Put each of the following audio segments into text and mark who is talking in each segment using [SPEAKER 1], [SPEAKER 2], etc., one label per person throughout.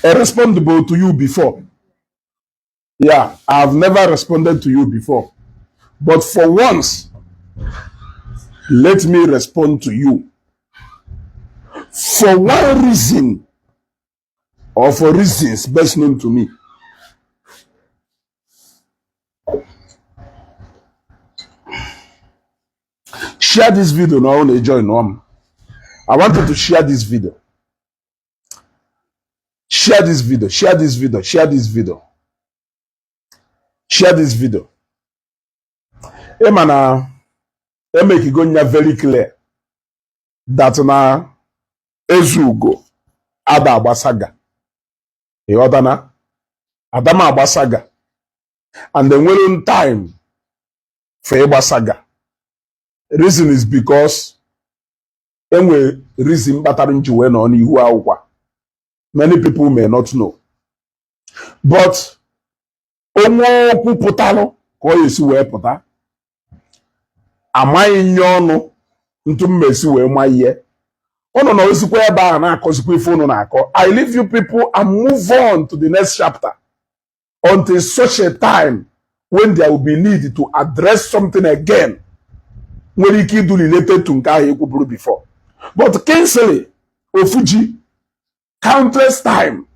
[SPEAKER 1] Respondable to you before. Yeah, I've never responded to you before. But for once, let me respond to you. For one reason, or for reasons best known to me. Share this video now on join on. I want you to share this video. Share this video, share this video, share this video. Share this video. Emana, make it go very clear that na ezugo ada agbasaga. Ịghọtana? Adama agbasaga. And the winning time for ịgbasaga. Reason is because enwe reason batara njiwe na on ihu akwụkwọ. Many people may not know. But onwe okwu pụtalụ ka ọ esi wee pụta. Amaghị nye ọnụ ntu mmesi wee ma ihe. Ono na osikwa ebe a na-akọzikwa ife unu na-akọ. I leave you people and move on to the next chapter until such a time when there will be need to address something again. Nwere ike idu related to nke ahụ ekwuburu before. But Kingsley Ofuji, countless time,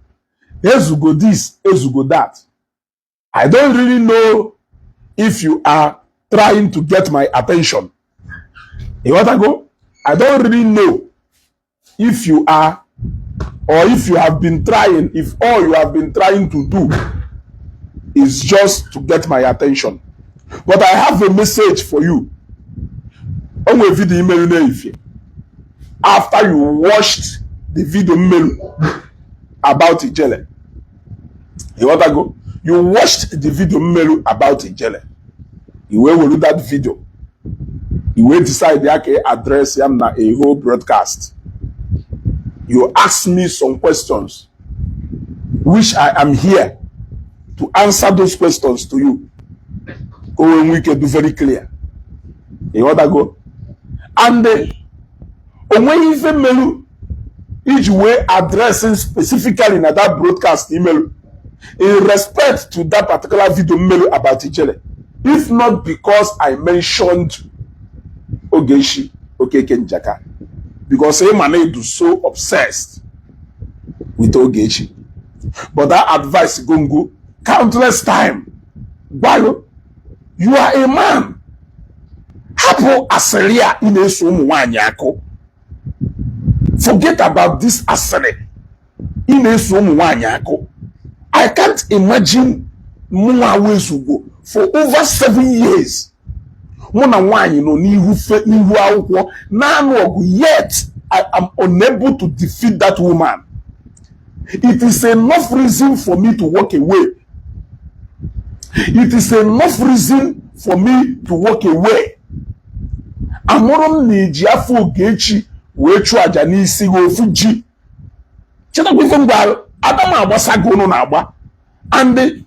[SPEAKER 1] ezugo this, ezugo that. I don't really know if you are trying to get my attention. You want to go? I don't really know if you are, or if you have been trying, if all you have been trying to do is just to get my attention. But I have a message for you. After you watched the video about Ijele, you want to go? You watched the video about Ijele. You will do that video. You will decide to address him na a whole broadcast. You ask me some questions, which I am here to answer those questions to you. When we can do very clear. You want to go? And when you say melu, each way addressing specifically in that broadcast email in respect to that particular video melu about Ijele. If not because I mentioned Ogechi Okeke Njaka. Because Emane is so obsessed with Ogechi. But that advice go countless time. Balo, you are a man. Hapo aseria ineso mwanyako. Forget about this asere. Ineso mwanyako. I can't imagine mwa wezugo for over 7 years. Mona wanyi no nihu akwụkwọ na ogu, yet I am unable to defeat that woman. It is enough reason for me to walk away. It is enough reason for me to walk away. Amorom n'eji afọ Ogechi wee chụọ aja n'isi Ofuji. Cheta kwife ngwara Adama agbasago no na agba. And the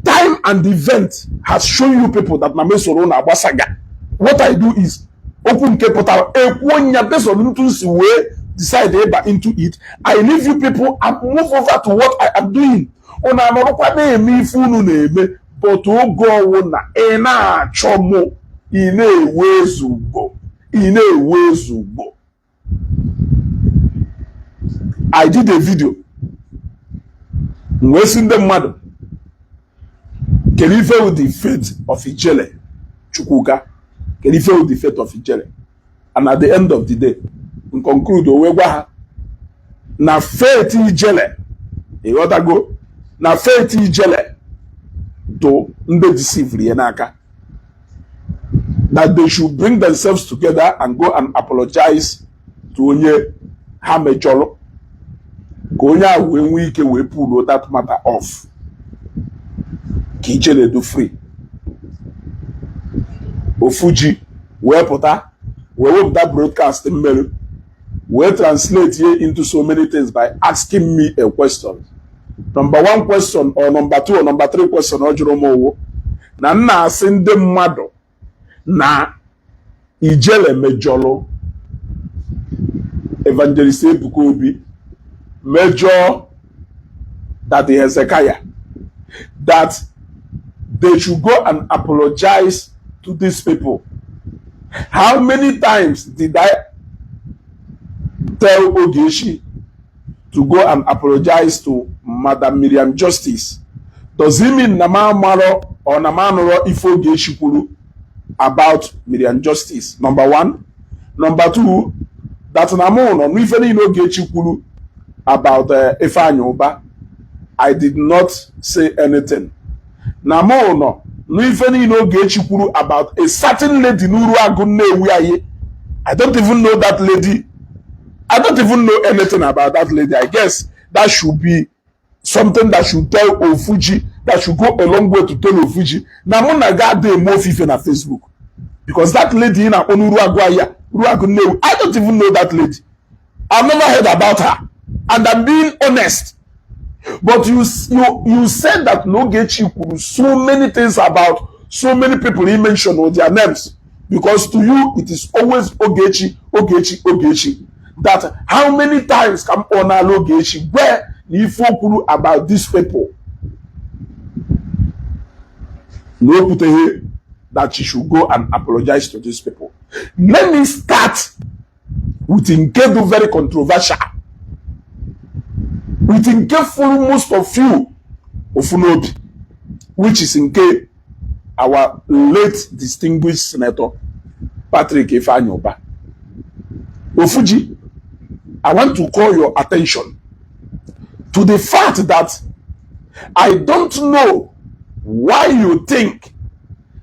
[SPEAKER 1] time and the event has shown you people that na mesoro na agbasaga. What I do is open capital based on into way decide into it. I leave you people and move over to what I am doing. Ona norokwa na eme ifunu na eme, but ogo na ena chomo ine wezugo. I did a video. Wasting the mother. Can you feel the fate of Ijele Chukwuka? Can you feel the fate of Ijele? And at the end of the day, in conclude, na fate Ijele, you want to go? Na fate Ijele to nde deceive Rienaka. That they should bring themselves together and go and apologize to Onye Hamejolo. Konya when we can we pull that matter off. Ijele do free. Ofuji, where pota, where will that broadcast email, where translate here into so many things by asking me a question. Number 1 question, or number 2, or number 3 question, or Jeromo. Na send them mado. Na Ijele mejolo. Evangelist Ebuka Obi, Major that the Hezekiah, that they should go and apologize to these people. How many times did I tell Ogechi to go and apologize to Madam Miriam Justice? Does it mean Namamaro or Namanoro if Ogechi Kulu about Miriam Justice? Number one. Number two, that Namon or even in Ogechi Kulu about Ifanyoba. I did not say anything. Namono, no even in Ogechi Kulu about a certain lady Nuru Agunne. I don't even know that lady. I don't even know anything about that lady. I guess that should be something that should tell Ofuji, that should go a long way to tell Ofuji. Namona got the more FIFA on Facebook. Because that lady in Onuru Aguaya, I don't even know that lady. I've never heard about her. And I'm being honest. But you said that Ogechi could so many things about so many people he mentioned with their names. Because to you, it is always Ogechi, Ogechi, Ogechi. That how many times come on Ogechi where you folk about these people? No put here that you should go and apologize to these people. Let me start with Nkedo, very controversial. With Nke most of you Ofunobi, which is Nke, our late distinguished Senator Patrick Ifanyoba. Ofuji, I want to call your attention to the fact that I don't know why you think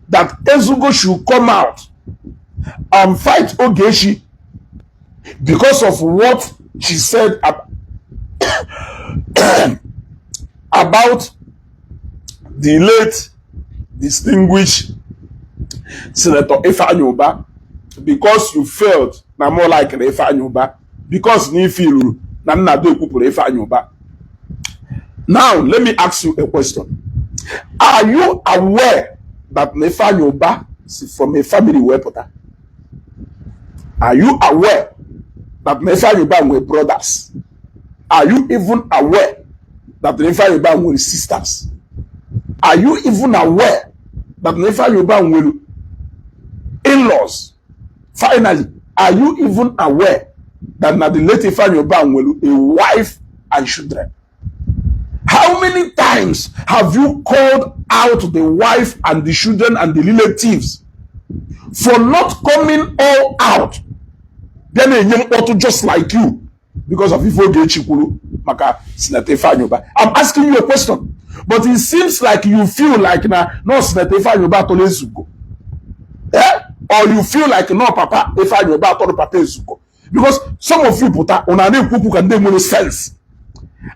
[SPEAKER 1] that Ezugo should come out and fight Ogechi because of what she said about the late distinguished Senator Ifanyoba, because you felt na more like Ifanyoba, because you feel na nado kupure Ifanyoba. Now let me ask you a question. Are you aware that Ifanyoba is from a family weapota? Are you aware that Ifanyoba were brothers? Are you even aware that Ifanyoba were sisters? Are you even aware that Ifanyoba were in-laws? Finally, are you even aware that the late Ifanyoba were a wife and children? How many times have you called out the wife and the children and the relatives for not coming all out? Then they just like you because of Ogechi Kulu maka Senator Ifanyoba. I'm asking you a question, but it seems like you feel like no Senator Ifanyoba tole Ezugo. Or you feel like no Papa Ifanyoba tole Papa Ezugo. Because some of you put on a kuku can do no sense.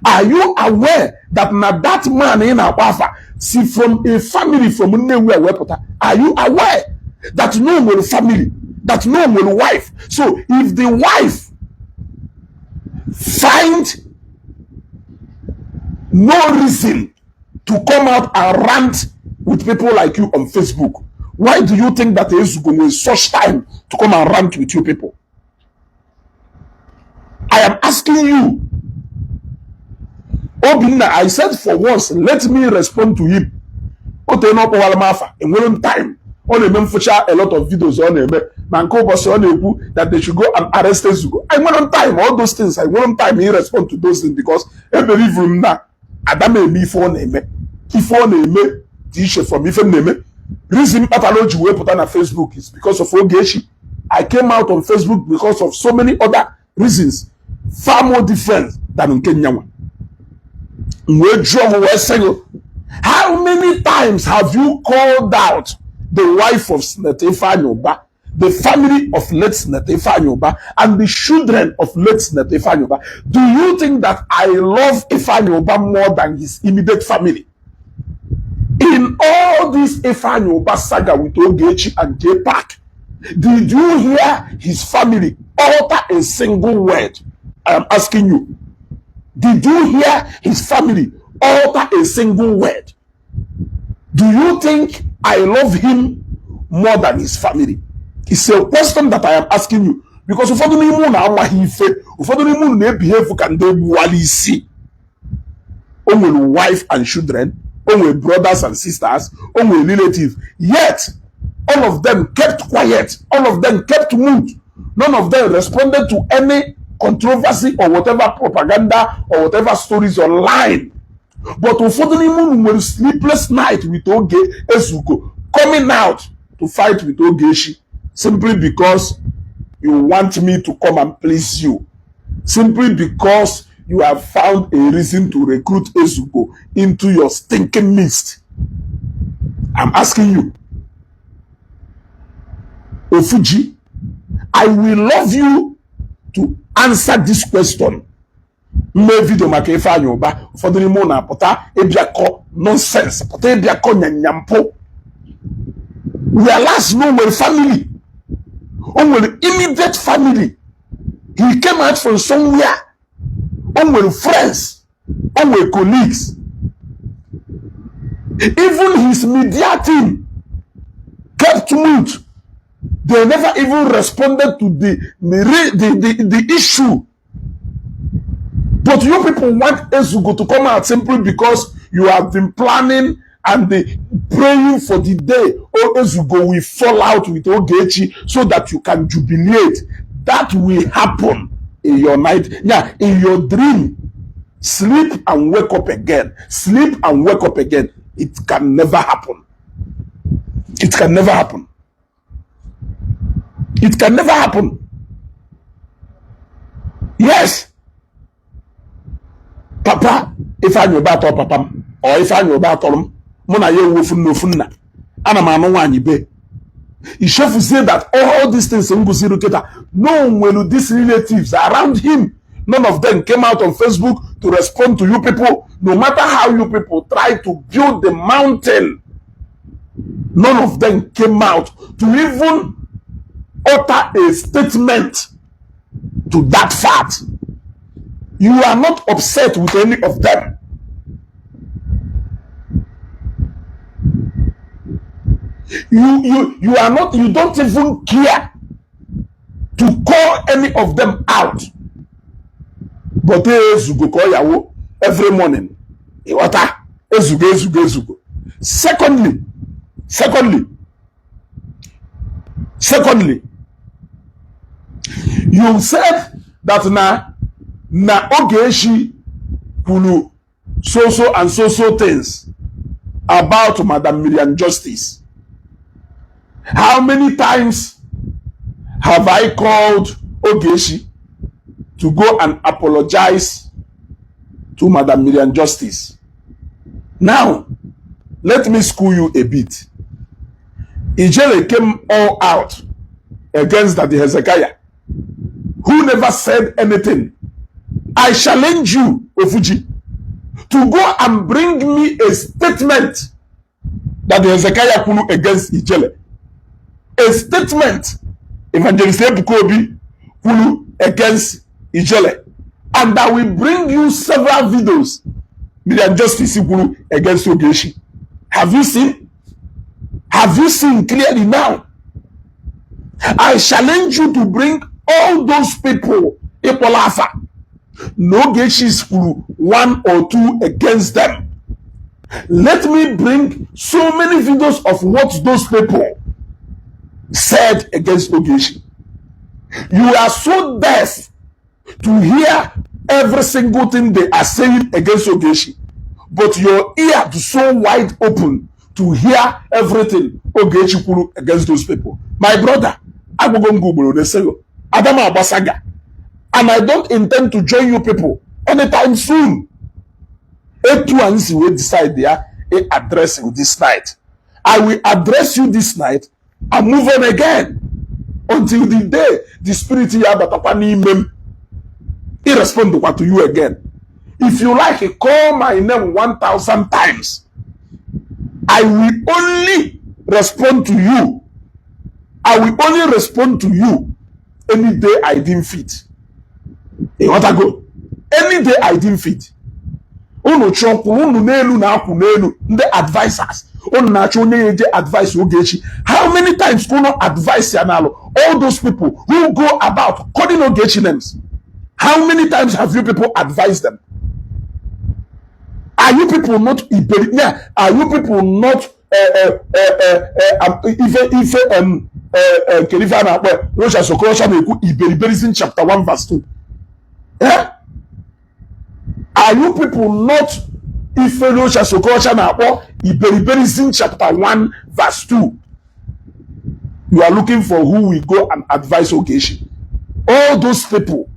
[SPEAKER 1] Are you aware that that man in Abafa, see from a family from nowhere wepota? Are you aware that no more family, that no more wife? So if the wife find no reason to come out and rant with people like you on Facebook, why do you think that there is going to be such time to come and rant with you people? I am asking you. Obinna, I said for once, let me respond to him. In one time, on a a lot of videos on him. Manko was on a that they should go and arrest Ezugo. I went on time, all those things. I went on time, he respond to those things because I believe him now. Adame me for name. If one name, teacher from if name. Reason pathology we put on Facebook is because of Ogechi. I came out on Facebook because of so many other reasons, far more different than in Kenya. How many times have you called out the wife of Senator Ifanyoba, the family of late Senator Ifanyoba, and the children of late Senator Ifanyoba? Do you think that I love Ifanyoba more than his immediate family? In all this Ifanyoba saga with Ogechi and J-Pack, did you hear his family utter a single word? I am asking you. Did you hear his family utter a single word? Do you think I love him more than his family? It's a question that I am asking you. because ụfọdụ n'ime unu amaghị ife, ụfọdụ n'ime unu na-ebehave ka ndị egbuwala isi. O nwere wife and children, o nwere brothers and sisters, o nwere relatives, yet all of them kept quiet, all of them kept mute. None of them responded to any controversy or whatever propaganda or whatever stories online. But ụfọdụ n'ime unu nwere sleepless night with Oge Ezugo coming out to fight with Ogechi simply because you want me to come and please you, simply because you have found a reason to recruit Ezugo into your stinking midst. I'm asking you, Ofuji, I will love you to answer this question. Mme video maka ife anya ụba ụfọdụ n'ime unu apụta ebiakọ nonsense, pụta ebiakọ nyanyampo. Whereas no nwere family, o nwere immediate family. He came out from somewhere. O nwere friends, o nwere colleagues. Even his media team kept mute. They never even responded to the issue. But you people want Ezugo to come out simply because you have been planning and praying for the day Ezugo will fall out with Ogechi so that you can jubilate. That will happen in your night, yeah, in your dream. Sleep and wake up again. Sleep and wake up again. It can never happen. It can never happen. It can never happen. Yes. Papa, if I knew about papa, or if I knew about him, Mona ye wofun no funna. Anamano wani be. He should say that all these things no one will these relatives around him. None of them came out on Facebook to respond to you people. No matter how you people try to build the mountain, none of them came out to even utter a statement to that fact. You are not upset with any of them. You are not, you don't even care to call any of them out. But Ezugo call yawo every morning. Ezugo. Secondly, you said that na Ogechi kulu so and so things about Madam Miriam Justice. How many times have I called Ogechi to go and apologize to Madam Miriam Justice? Now, let me school you a bit. Ijele came all out against that Hezekiah, who never said anything. I challenge you, Ofuji, to go and bring me a statement that Hezekiah kulu against Ijele. A statement, Evangelist Ebukobi kulu against Ijele. And I will bring you several videos, Miriam Justice kulu against Ogechi. Have you seen? Have you seen clearly now? I challenge you to bring all those people, Ipolafa, no Ogechi's kulu, one or two against them. Let me bring so many videos of what those people said against Ogechi. You are so deaf to hear every single thing they are saying against Ogechi, but your ear is so wide open to hear everything Ogechi kulu against those people. My brother, I go Google they say Adama Abasaga, and I don't intend to join you people anytime soon. A2 will decide there a address you this night. I will address you this night and move on again until the day the spirit here but he respond to you again. If you like, call my name 1,000 times. I will only respond to you. I will only respond to you any day I deem fit. Hey, what I go? Any day I deem fit. Unu chonku, unu nelu na aku nelu, the advisors. On natural advice Ogechi. How many times can advise Yanalo? All those people who go about calling Ogechi names. How many times have you people advised them? Are you people not Iberi? Are you people not Iberi chapter 1 verse 2? Yeah? Are you people not Iberi chapter 1 verse 2? You are looking for who will go and advise Ogechi. All those people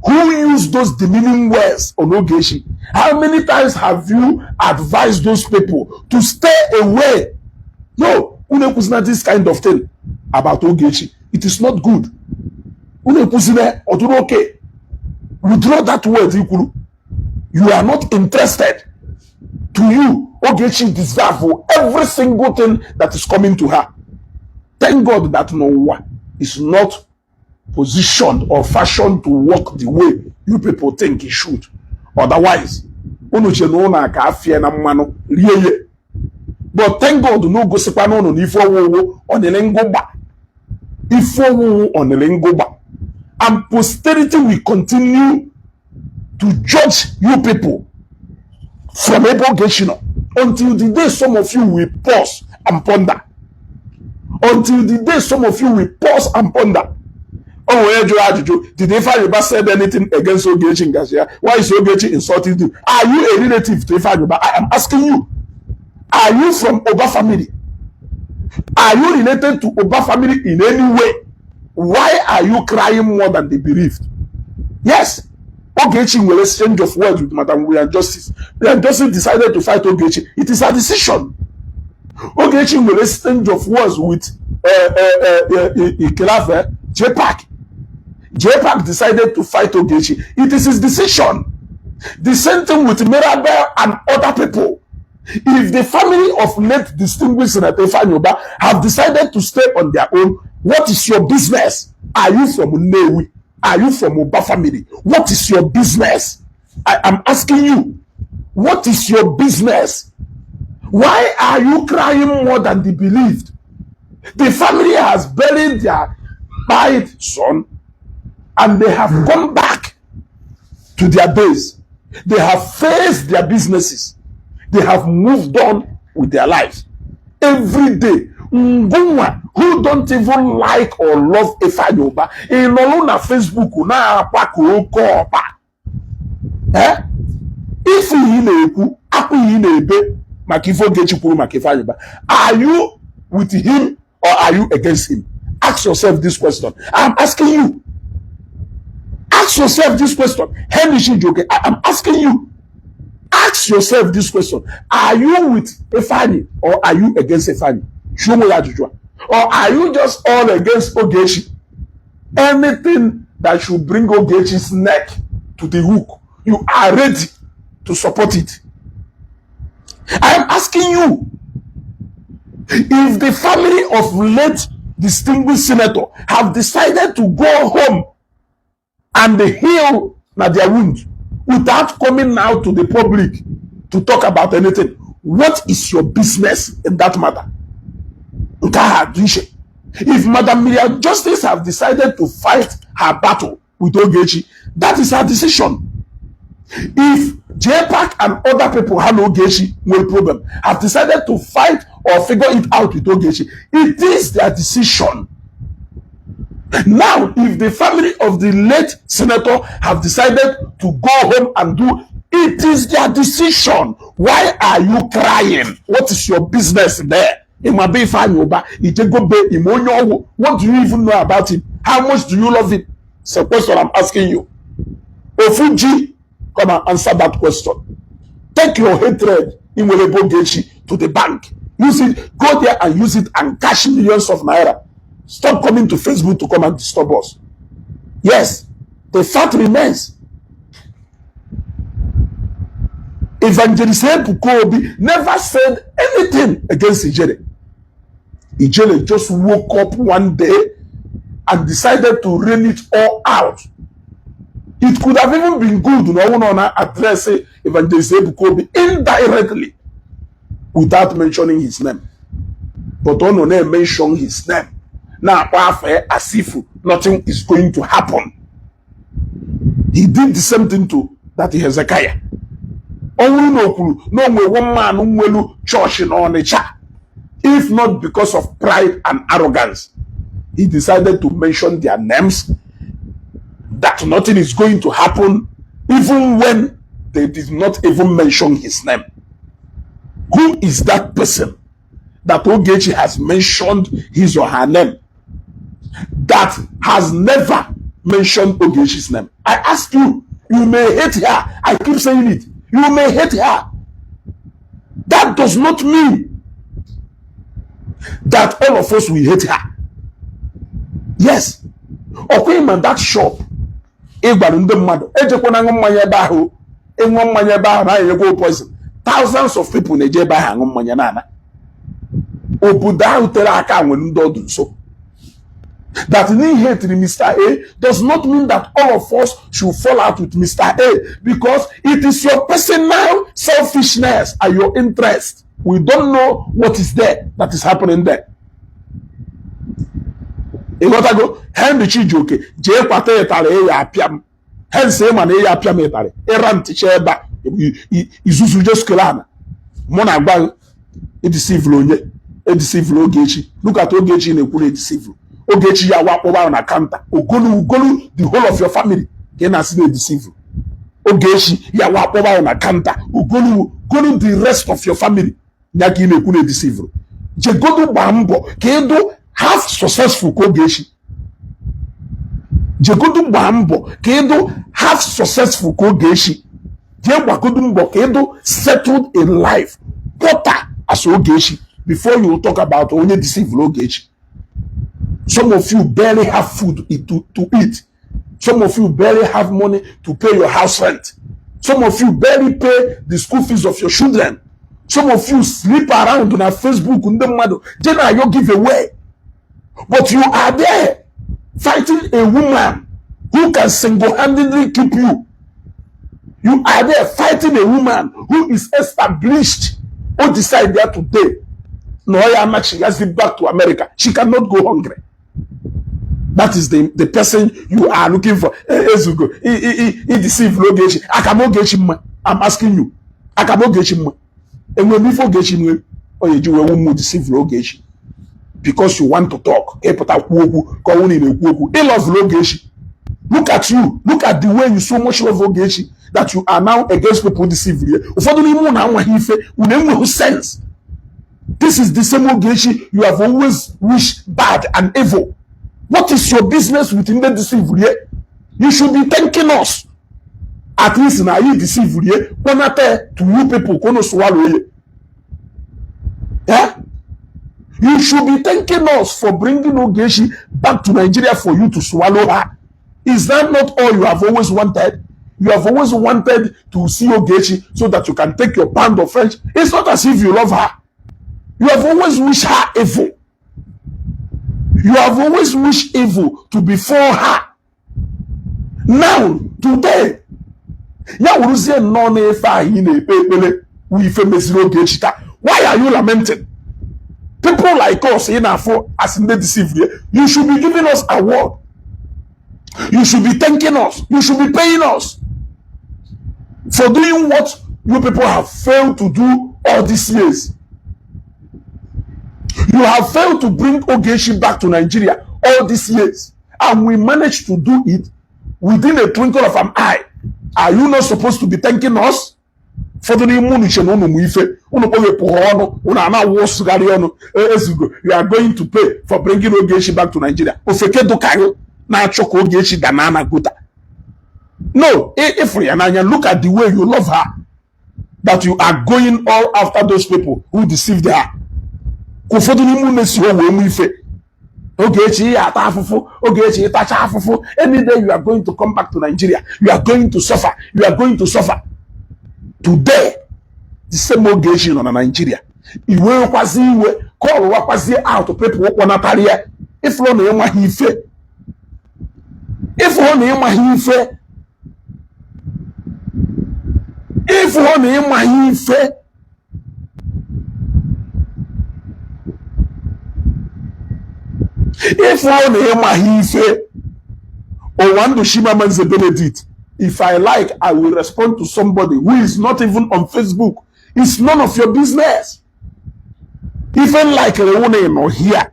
[SPEAKER 1] who use those demeaning words on Ogechi. How many times have you advised those people to stay away? No, Unepusina this kind of thing about Ogechi. It is not good. Unepusina okay. Withdraw that word, Ikulu. You are not interested. To you, Ogechi deserves every single thing that is coming to her. Thank God that no one is not positioned or fashioned to walk the way you people think he should. Otherwise, but thank God no go sepano no ifo on the lengoba. Ifo on the lengoba. And posterity will continue to judge you people from Ogechi until the day some of you will pause and ponder. Until the day some of you will pause and ponder. Oh, did Ifeanyi said anything against Ogechi Njaka? Why is Ogechi insulting you? Are you a relative to Ifeanyi? I am asking you. Are you from Oba family? Are you related to Oba family in any way? Why are you crying more than the bereaved? Yes, Ogechi will exchange of words with Madam William Justice. William Justice decided to fight Ogechi. It is a decision. Ogechi will exchange of words with Ikelafe, JPAC. JPAC decided to fight Ogechi. It is his decision. The same thing with Mirabel and other people. If the family of late distinguished Senator Ifeanyi have decided to stay on their own, what is your business? Are you from Nnewi? Are you from Oba family? What is your business? I am asking you. What is your business? Why are you crying more than the believed? The family has buried their died son and they have gone back to their base. They have faced their businesses. They have moved on with their lives. Every day, Ngumwa, who don't even like or love Ifeanyi in Oluna Facebook, if are you with him or are you against him? Ask yourself this question. I'm asking you. Ask yourself this question. I am asking you. Ask yourself this question. Are you with Ifeanyi or are you against Ifeanyi? Or are you just all against Ogechi? Anything that should bring Ogechi's neck to the hook, you are ready to support it. I am asking you, if the family of late distinguished senator have decided to go home and heal their wound without coming out to the public to talk about anything, what is your business in that matter? If Madam Miriam Justice have decided to fight her battle with Ogechi, that is her decision. If JPAC and other people have Ogechi, no problem, have decided to fight or figure it out with Ogechi, it is their decision. Now, if the family of the late senator have decided to go home and do, it is their decision. Why are you crying? What is your business there? What do you even know about him? How much do you love him? It's a question I'm asking you. Ofuji, come and answer that question. Take your hatred in Ogechi to the bank. Use it, go there and use it and cash millions of naira. Stop coming to Facebook to come and disturb us. Yes, the fact remains. Evangelist Bukobi never said anything against Ijele. Ijele just woke up one day and decided to rain it all out. It could have even been good, no one on address Evangelist Bukobi indirectly without mentioning his name. But on mention his name. Now, as if nothing is going to happen. He did the same thing to that Hezekiah. Only no one man church in Onitsha. If not because of pride and arrogance, he decided to mention their names, that nothing is going to happen, even when they did not even mention his name. Who is that person that Ogechi has mentioned his or her name, that has never mentioned Ogechi's name? I ask you, you may hate her. I keep saying it. You may hate her. That does not mean that all of us will hate her. Yes. Okay, man, that shop. Thousands of people in so that me hate Mr. A does not mean that all of us should fall out with Mr. A, because it is your personal selfishness and your interest. We don't know what is there that is happening there. You got to go. Hand the chijoke. Jay Pate Tale ya piam. Hand say man ya piam etale. Eran ticheba. Izuzu just kelana. Mona bang. It is civil onye. It is civil Ogechi. Look at Ogechi in a kule civil. Ogechi ya wapoba on a counter. Ugolu the whole of your family. Kena sine the civil. Ogechi ya wapoba on a counter. Ugolu the rest of your family. Nyaki in a kule the civil. Jegodu bambo. Kendo half successful Ogechi. Jegodu bambo. Kendo half successful Ogechi. Jegodu mbo. Kendo settled in life. Quarter as Ogechi. Before you talk about only deceive Ogechi. Some of you barely have food to eat. Some of you barely have money to pay your house rent. Some of you barely pay the school fees of your children. Some of you sleep around on Facebook. Then you give away. But you are there fighting a woman who can single-handedly keep you. You are there fighting a woman who is established or decide there today. No, she has been back to America. She cannot go hungry. That is the person you are looking for. Ezugo, he deceive Ogechi. Akamogechi, I'm asking you. Akamogechi, and when before Ogechi, or you will deceive Ogechi because you want to talk. He loves Ogechi. Look at you. Look at the way you so much love Ogechi that you are now against people deceiving you. Sense. This is the same Ogechi you have always wished bad and evil. What is your business within the deceiver? You should be thanking us. At least now you deceive you. To you people kono swallow you. Yeah? You should be thanking us for bringing Ogechi back to Nigeria for you to swallow her. Is that not all you have always wanted? You have always wanted to see Ogechi so that you can take your pound of French. It's not as if you love her. You have always wished her evil. You have always wished evil to befall her. Now, today, why are you lamenting? People like us in our as in the deceived, you should be giving us a word. You should be thanking us. You should be paying us for doing what you people have failed to do all these years. You have failed to bring Ogechi back to Nigeria all these years, and we managed to do it within a twinkle of an eye. Are you not supposed to be thanking us for the you are going to pay for bringing Ogechi back to Nigeria? No, if we look at the way you love her, that you are going all after those people who deceived her. Ogechi any day you are going to come back to Nigeria, you are going to suffer. You are going to suffer. Today, the same Ogechi on Nigeria. You will call out to people who want to if one name if one If one Emahife or one to Shimamanze Benedict, if I like, I will respond to somebody who is not even on Facebook. It's none of your business. Even like Leone or here.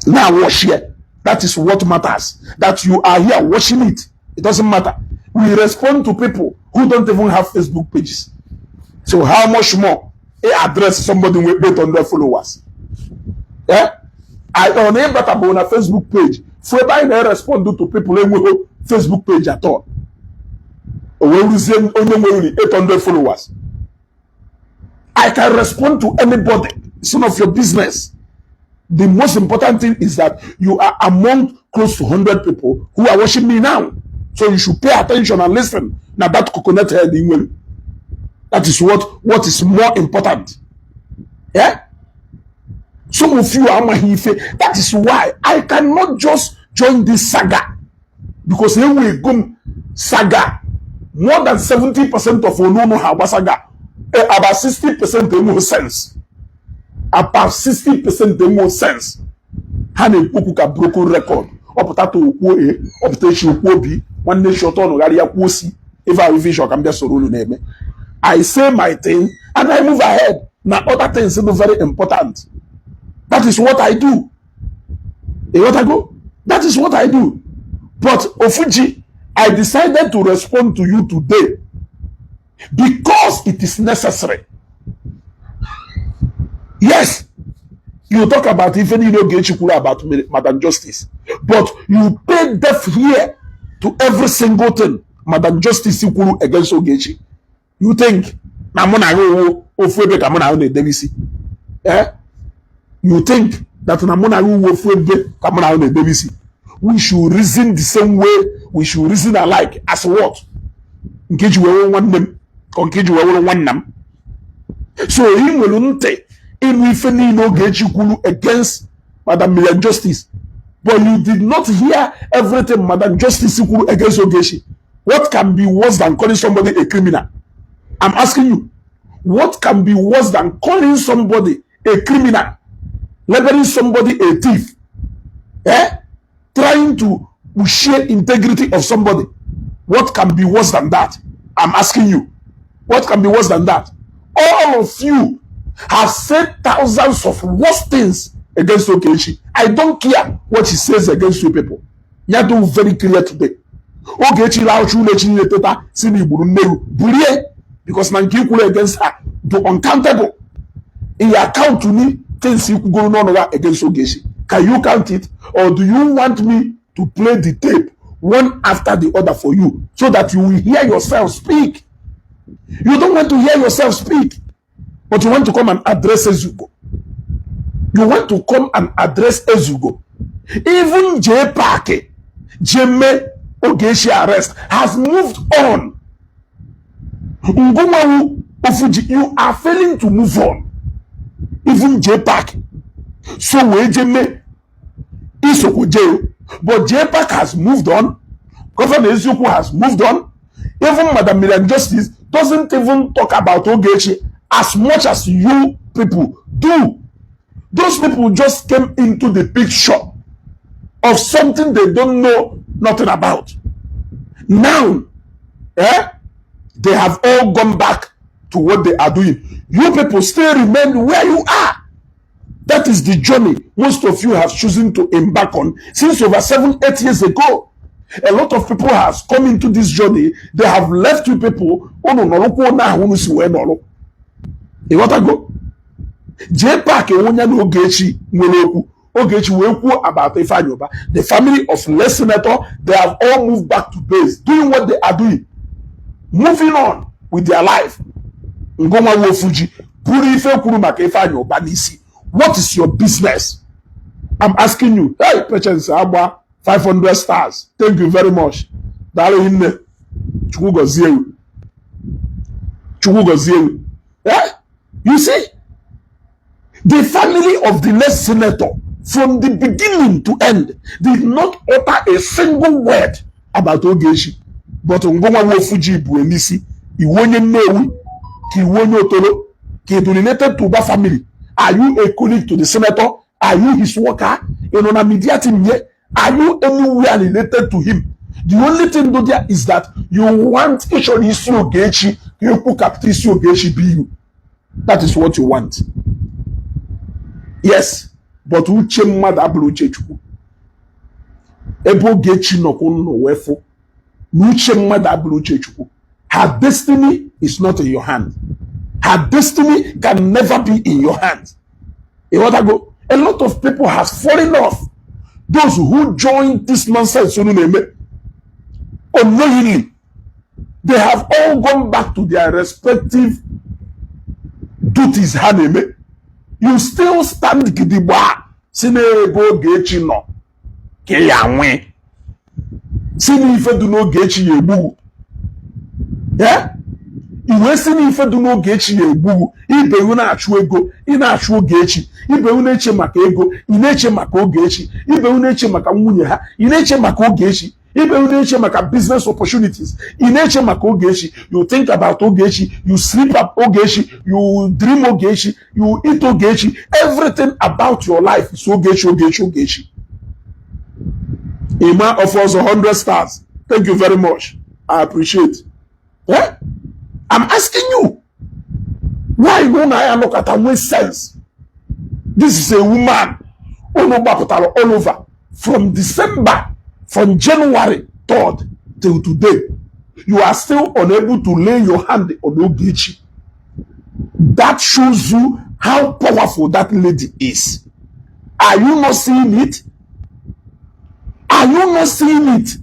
[SPEAKER 1] Now watch here. That is what matters. That you are here watching it. It doesn't matter. We respond to people who don't even have Facebook pages. So how much more address somebody with 800 followers? I don't know better on a Facebook page. So I respond to people who have Facebook page at all. When we say only 800 followers, I can respond to anybody. It's none of your business. The most important thing is that you are among close to 100 people who are watching me now. So you should pay attention and listen. Now that coconut head, that is what is more important. Yeah? Some of you are Mahife. That is why I cannot just join this saga. Because here we go saga. More than 70% of Onono Haba saga. About 60% they more sense. About 60% they more sense. Hane Pukuka broken record. Optato Ukwe, Optation Ukwobi, one nation on Garia Kwosi, if I wish I can be so name. I say my thing and I move ahead. Now other things are very important. That is what I do. What I go? That is what I do. But Ofuji, I decided to respond to you today because it is necessary. Yes, you talk about even Ogechi Okeke about Madam Justice, but you pay deaf ear to every single thing Madam Justice Ikulu against Ogechi. You think you think that we should reason the same way, we should reason alike as what? So he will take in Ogechi Okeke against Madam Justice, but you did not hear everything Madam Justice Ikulu against Ogechi. What can be worse than calling somebody a criminal? I'm asking you, what can be worse than calling somebody a criminal, labeling somebody a thief, trying to share integrity of somebody? What can be worse than that? I'm asking you, what can be worse than that? All of you have said thousands of worse things against Ogechi. I don't care what he says against you people. You do very clear today. Ogechi Okeke sini Burie because Nankikule against her do uncountable. In your account to me, things you could go on against Ogechi. Can you count it? Or do you want me to play the tape one after the other for you so that you will hear yourself speak? You don't want to hear yourself speak, but you want to come and address Ezugo. You want to come and address Ezugo. Even J. Parke, Jeme Ogechi arrest has moved on. Ngumawu Ofuji, you are failing to move on. Even J. Parke. So we Jeme Isoko jail, but J. Parke has moved on. Governor Ezugo has moved on. Even Madam Justice doesn't even talk about Ogechi as much as you people do. Those people just came into the picture of something they don't know nothing about. Now, they have all gone back to what they are doing. You people still remain where you are. That is the journey most of you have chosen to embark on since over 7-8 years ago. A lot of people have come into this journey. They have left you people. Oh no, no, no, you want to go? J. Parke Ogechi Ogechi about the family of less senator. They have all moved back to base, doing what they are doing, moving on with their life. What is your business? I'm asking you. Hey, Patience, 500 stars. Thank you very much. You see, the family of the less senator, from the beginning to end, did not utter a single word about Ogechi. But Ngoma Wofuji Buenisi, Iwonye Newi, Ki Wonyo Tolo, Ki donated to that family. Are you a colleague to the senator? Are you his worker? In on a media team here? Are you anywhere related to him? The only thing though there is that you want Ogechi be you. That is what you want. Yes, but uche mmadụ abụrụ uche Chukwu. Ebe Ogechi nọkwa n'ụwefụ, n'uche mmadụ abụrụ uche Chukwu. Her destiny is not in your hand. Her destiny can never be in your hands. A lot of people have fallen off. Those who joined this nonsense unknowingly, they have all gone back to their respective duties. You still stand gidigba. Sinebo Ogechi no. Ke ya nwe. Sini ife du no Ogechi ye egbu. Yeah? Iwe sini ife du no Ogechi ye egbu. Ibe yu na achu ego, I na achu Ogechi. Ibe yu na-eche maka ego, I na-eche maka Ogechi. Ibe yu na-eche maka nwunye ha, I na-eche maka Ogechi. Ibe yu na-eche maka business opportunities, I na-eche maka Ogechi. You think about Ogechi, you sleep up Ogechi, you dream Ogechi, you eat Ogechi. Everything about your life is Ogechi, Ogechi, Ogechi. Ima offers 100 stars. Thank you very much. I appreciate. Yeah? I'm asking you. Why don't I look at her with sense? This is a woman all over from December, from January 3rd till today. You are still unable to lay your hand on Ogechi. That shows you how powerful that lady is. Are you not seeing it? Are you not seeing it?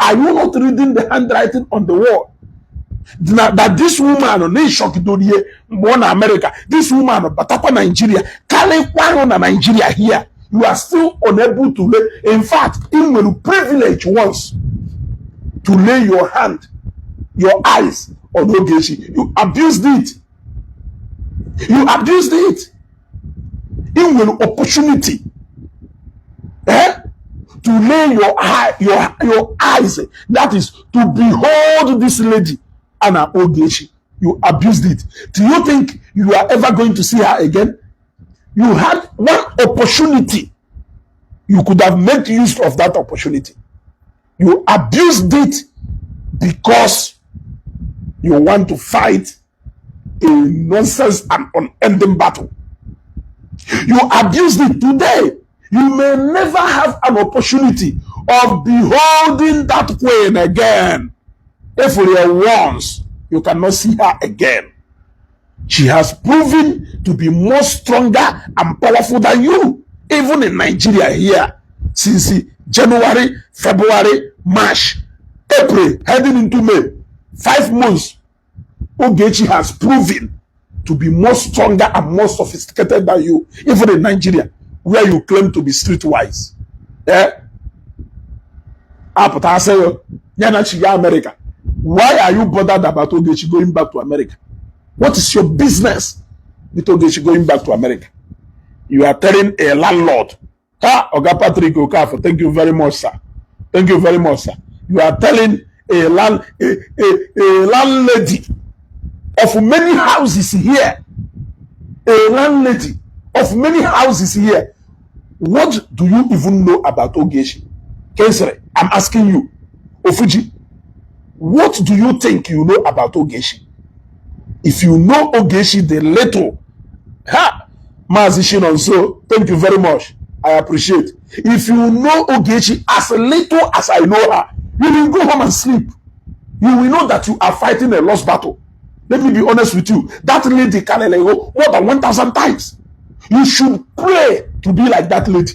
[SPEAKER 1] Are you not reading the handwriting on the wall? That this woman born America, this woman Batapa Nigeria, Nigeria here, you are still unable to lay. In fact, even when you privilege once to lay your hand, your eyes on Ogechi, you abused it. You abused it. Even when opportunity, to lay your eyes, that is to behold this lady, Anna Ogechi, you abused it. Do you think you are ever going to see her again? You had one opportunity. You could have made use of that opportunity. You abused it because you want to fight a nonsense and unending battle. You abused it today. You may never have an opportunity of beholding that queen again. If for your once, you cannot see her again. She has proven to be more stronger and powerful than you, even in Nigeria here. Since January, February, March, April, heading into May, 5 months, Ogechi has proven to be more stronger and more sophisticated than you, even in Nigeria, where you claim to be streetwise. America. Why are you bothered about Ogechi going back to America? What is your business with Ogechi going back to America? You are telling a landlord, Oga Patrick Okafor, thank you very much, sir. Thank you very much, sir. You are telling a landlady of many houses here, a landlady of many houses here. What do you even know about Ogechi? Kensere, I'm asking you, Ofuji, what do you think you know about Ogechi? If you know Ogechi the little, Mazi Shinonso, thank you very much. I appreciate. If you know Ogechi as little as I know her, you will go home and sleep. You will know that you are fighting a lost battle. Let me be honest with you. That lady can go more than 1,000 times. You should pray to be like that lady.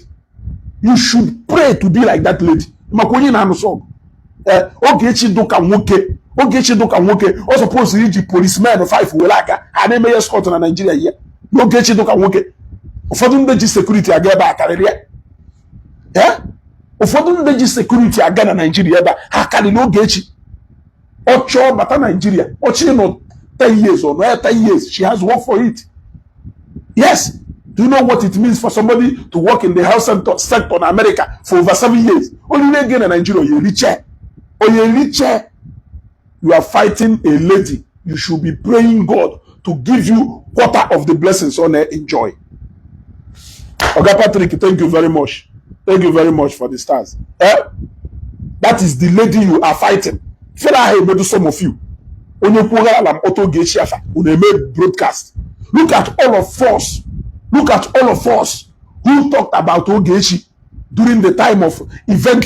[SPEAKER 1] You should pray to be like that lady. Ogechi doka nwoke. Ogechi doka nwoke. O suppose to reach policemen 5 welaga. And then may escort na Nigeria here. Ogechi doka nwoke. Ụfọdụ ndị ji security aga ebe a karịrị ya. Ụfọdụ ndị ji security aga na Nigeria ebe ha karịrị Ogechi. Ocho bata Nigeria. Ochi no 10 years or no 10 years. She has worked for it. Yes. Do you know what it means for somebody to work in the health sector in America for over 7 years? Only again in Nigeria, you're richer. Or you're richer. You are fighting a lady. You should be praying God to give you quarter of the blessings on her enjoy. Oga Patrick, thank you very much. Thank you very much for the stars. That is the lady you are fighting. Maybe some of you. Broadcast. Look at all of us. Look at all of us who talked about Ogechi during the time of event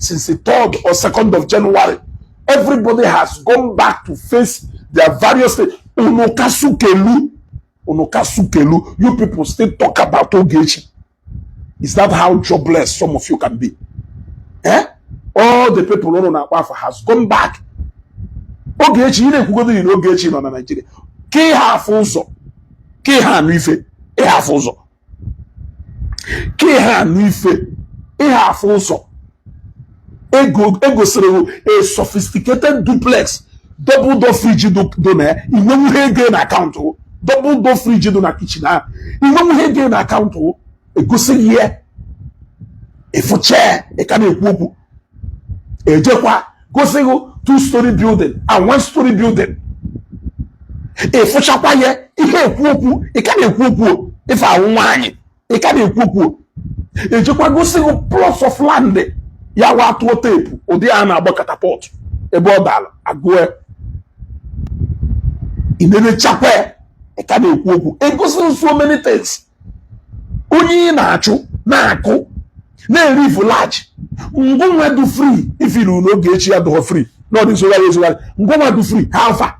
[SPEAKER 1] since the 3rd or 2nd of January. Everybody has gone back to face their various things. Onokasukelu. You people still talk about Ogechi. Is that how jobless some of you can be? All the people on Akwafa has gone back. Ogechi, you didn't go to Ogechi in Nigeria. Ke half also. Ke hanuife. E half also. Ke hanuife. E half also. Ego a sophisticated duplex. Double door fridge donor. You know who gain account. Double door fridge donor kitchen. You know who gain account. A go say here. A for chair. A can a a jekwa. Go say 2-story building and 1-story building. If for chapaye, if a can a if I want a can a jekwa go say plots of land. Yawa to tape or the ana catapult. A bodal, a go in the chapel. A can a it goes so many things. Only nacho, nako, they live large. Ngoma do free if you know Ogechi do free. No, this is Ngoma do free. How far?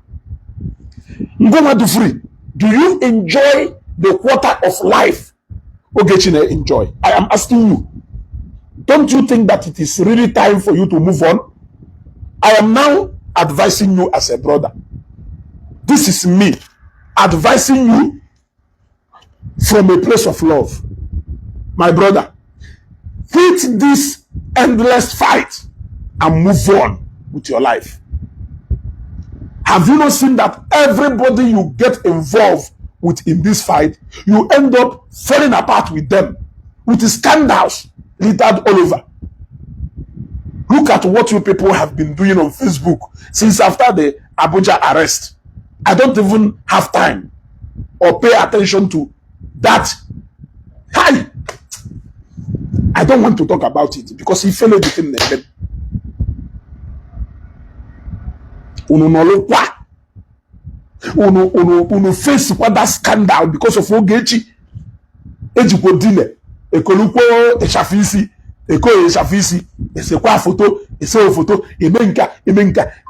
[SPEAKER 1] Ngoma do free. Do you enjoy the quarter of life Ogechi enjoy? I am asking you. Don't you think that it is really time for you to move on? I am now advising you as a brother. This is me advising you from a place of love. My brother, quit this endless fight and move on with your life. Have you not seen that everybody you get involved with in this fight, you end up falling apart with them, with the scandals littered all over? Look at what you people have been doing on Facebook since after the Abuja arrest. I don't even have time or pay attention to that. Hi! I don't want to talk about it because he fell within them. Uno face what that scandal because of Ogechi. Ejiko dile, ekoluko eshafisi, eko eshafisi, esekwa photo, eseo photo, emenka,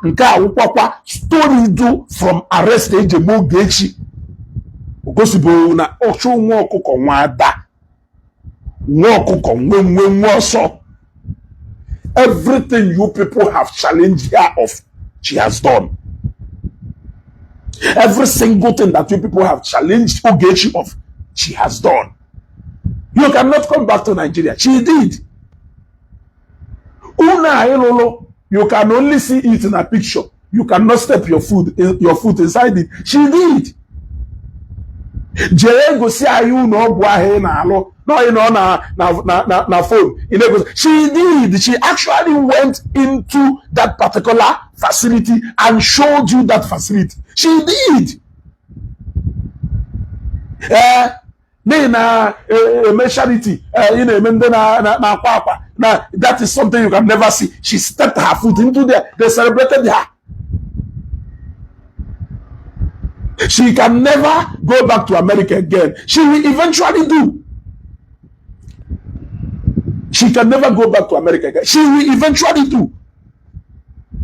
[SPEAKER 1] nka ukwakwa story do from arrest ejemo Ogechi. Ogosibo na ocho nwa okuko nwada. Everything you people have challenged her of, she has done. Every single thing that you people have challenged Ogechi of, she has done. You cannot come back to Nigeria. She did. You can only see it in a picture. You cannot step your foot inside it. She did. Go see you no no, you know, na phone. She did. She actually went into that particular facility and showed you that facility. She did. Charity. That is something you can never see. She stepped her foot into there. They celebrated her. She can never go back to America again. She will eventually do. She can never go back to America again. She will eventually do.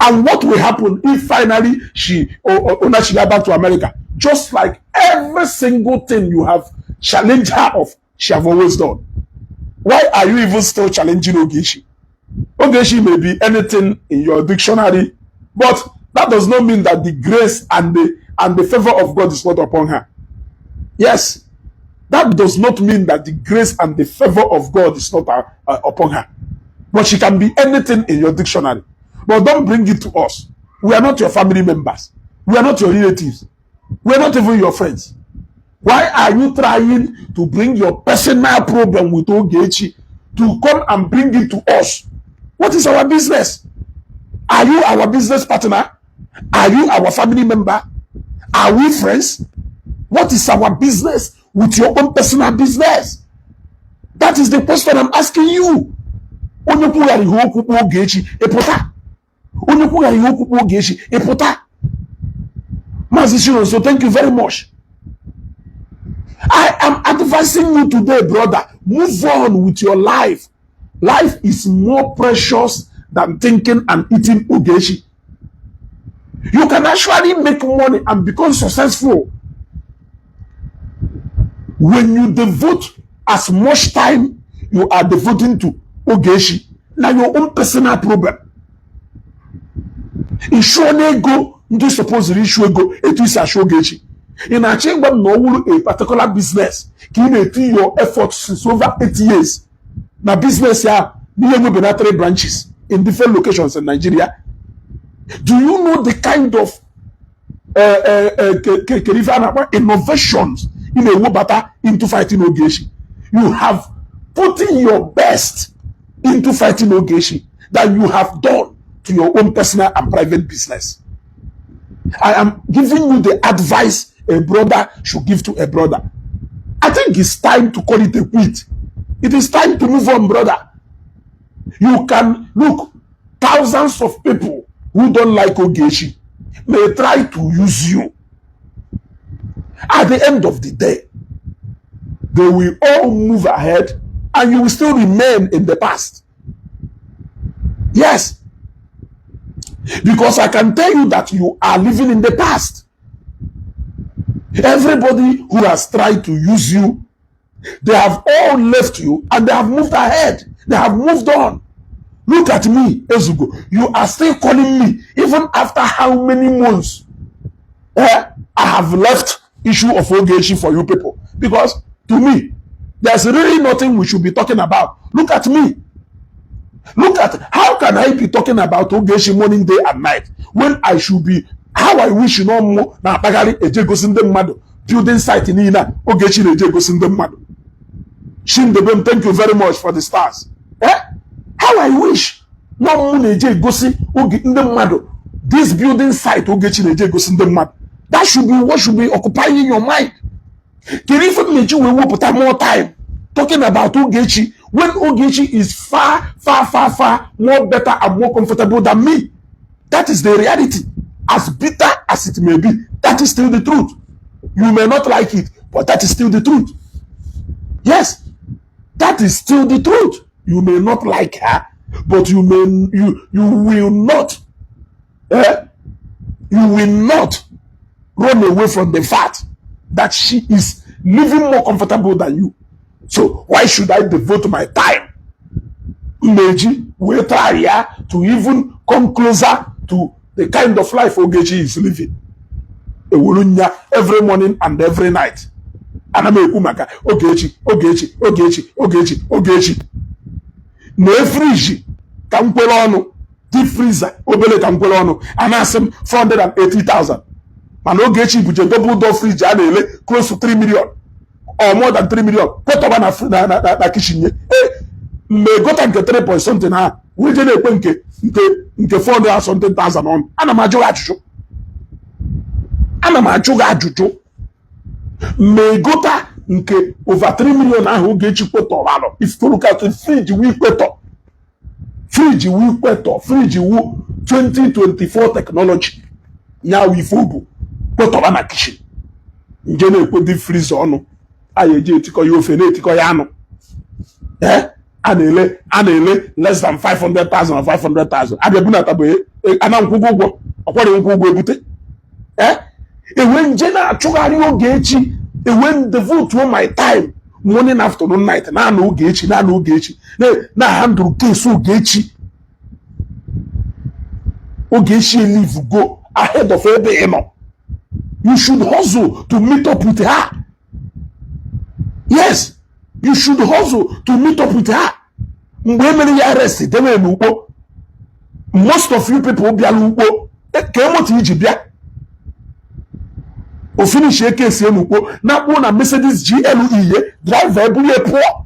[SPEAKER 1] And what will happen if finally she go back to America? Just like every single thing you have challenged her of, she have always done. Why are you even still challenging Ogechi? Ogechi may be anything in your dictionary, but that does not mean that the grace and the favor of God is not upon her. Yes. That does not mean that the grace and the favor of God is not upon her. But she can be anything in your dictionary. But don't bring it to us. We are not your family members. We are not your relatives. We are not even your friends. Why are you trying to bring your personal problem with Ogechi to come and bring it to us? What is our business? Are you our business partner? Are you our family member? Are we friends? What is our business with your own personal business? That is the question I'm asking you. Onye kwughara ihe okwu Ogechi ịpụta. Onye kwughara ihe okwu Ogechi ịpụta. Maazị Chinonso, thank you very much. I am advising you today, brother. Move on with your life. Life is more precious than thinking and eating Ogechi. You can actually make money and become successful when you devote as much time you are devoting to Ogechi. Now your own personal problem. Issue go, you suppose to issue go, it is a Ogechi. In a chamber, no a particular business, can you your efforts since over 8 years? Now business here, near will 3 branches in different locations in Nigeria. Do you know the kind of innovations in a wobata into fighting Ogechi? You have put in your best into fighting Ogechi that you have done to your own personal and private business. I am giving you the advice a brother should give to a brother. I think it's time to call it a quit. It is time to move on, brother. You can look, thousands of people who don't like Ogechi may try to use you. At the end of the day, they will all move ahead and you will still remain in the past. Yes. Because I can tell you that you are living in the past. Everybody who has tried to use you, they have all left you and they have moved ahead. They have moved on. Look at me, Ezugo. You are still calling me even after how many months I have left issue of Ogechi for you people. Because to me, there's really nothing we should be talking about. Look at me. Look at how can I be talking about Ogechi morning, day, and night when I should be. How I wish you know more na bagari eje gosi ndị mmadụ building site in Ina Ogechi eje gosi ndị mmadụ. Shindebem, thank you very much for the stars. How I wish no more eje gosi ndị mmadụ this building site Ogechi eje gosi ndị mmadụ. That should be what should be occupying your mind. Can even make you will put more time talking about Ogechi when Ogechi is far more better and more comfortable than me. That is the reality. As bitter as it may be, that is still the truth. You may not like it, but that is still the truth. Yes, that is still the truth. You may not like her, but you will not run away from the fact that she is living more comfortable than you. So why should I devote my time, Meji, we try to even come closer to the kind of life Ogechi is living? Every morning and every night. And I'm a Umaka, Ogechi. No fridge, Campelono, deep freezer, Obele Campelono, and ask him 480,000. And Ogechi with a double door fridge, close to 3 million. Or more than 3 million. Put up na kitchen. May go to 3 point something. We did a nke 400 something thousand on. Ana majuga ajuju. May go to nke over 3 million ahụ Ogechi kweto walo. If you look at the fridge we kweto. Fridge 2024 technology. Ya we fubu. Kweto na kitchen. Njene ekwe di freezer ọnụ. Ayeje etiko yo fene etiko ya anụ. Anele less than 500,000 or 500,000. Abịabuna tabo ana nkwụgwọ ụgwọ. Ọkwari nkwụgwọ ebute. Ewe nje na achụgharị Ogechi. Ewe devote to my time morning, afternoon, night. Na Ogechi. Na handle case Ogechi. Ogechi leave go ahead of every. You should hustle to meet up with her. Yes, you should hustle to meet up with her. Most of you people be alupo. O finish a case na one a Mercedes GLE driver bully poor.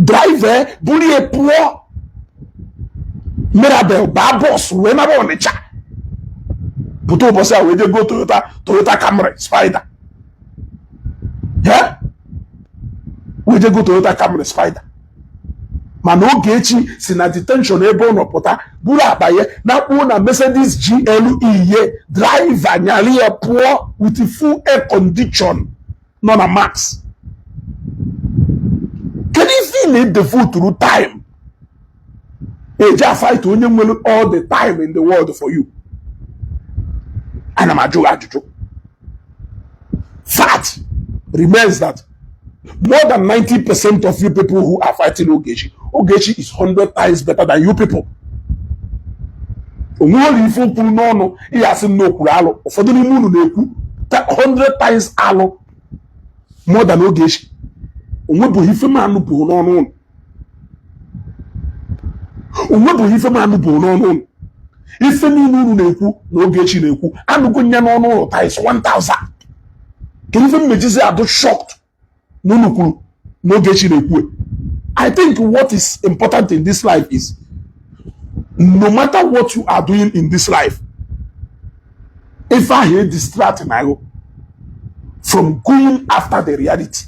[SPEAKER 1] Driver bully poor. Mirabel babos when I want a chat. Puto bossa we go Toyota Camry Spider. Yeah? weje go Toyota Camry Spider. Mana Ogechi si na detention ebe ọ nọpụta buru abaye na kpụ na Mercedes GLE ye driver nyali ya pụọ with full air condition nọ na max. Can you feel it the full through time? Eja fight onye nwere all the time in the world for you. Ana m ajụ ajụjụ. Fact remains that more than 90% of you people who are fighting Ogechi, Ogechi is 100 times better than you people. Onwere ife kwuru n'ọnụ ihe asị m n'okwuru alụ, ụfọdụ n'ime unu na-ekwu 100 times alụ more than Ogechi. Onwebụghị ife m anụ bụ n'ọnụ unu. Onwebụghị ife m anụ bụ n'ọnụ unu. Ife niile unu na-ekwu na Ogechi na-ekwu anụgo nya n'ọnụ ụlọ times 1000. Can even mejizi ado shocked n'unu kwuru na Ogechi na-ekwu. I think what is important in this life is no matter what you are doing in this life, if I hear distracting from going after the reality,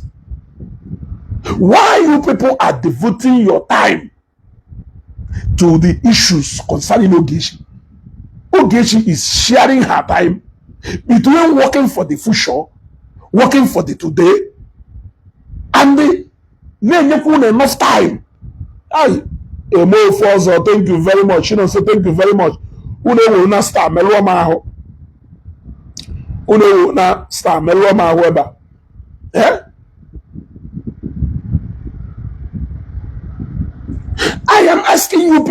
[SPEAKER 1] why you people are devoting your time to the issues concerning Ogechi? Ogechi is sharing her time between working for the future, working for the today, and the enough time. Emo Fozo, thank you very much. You know, so thank you very much. Une will not start Melua Maho. Une will not start Melua Maho. Eh? I am asking you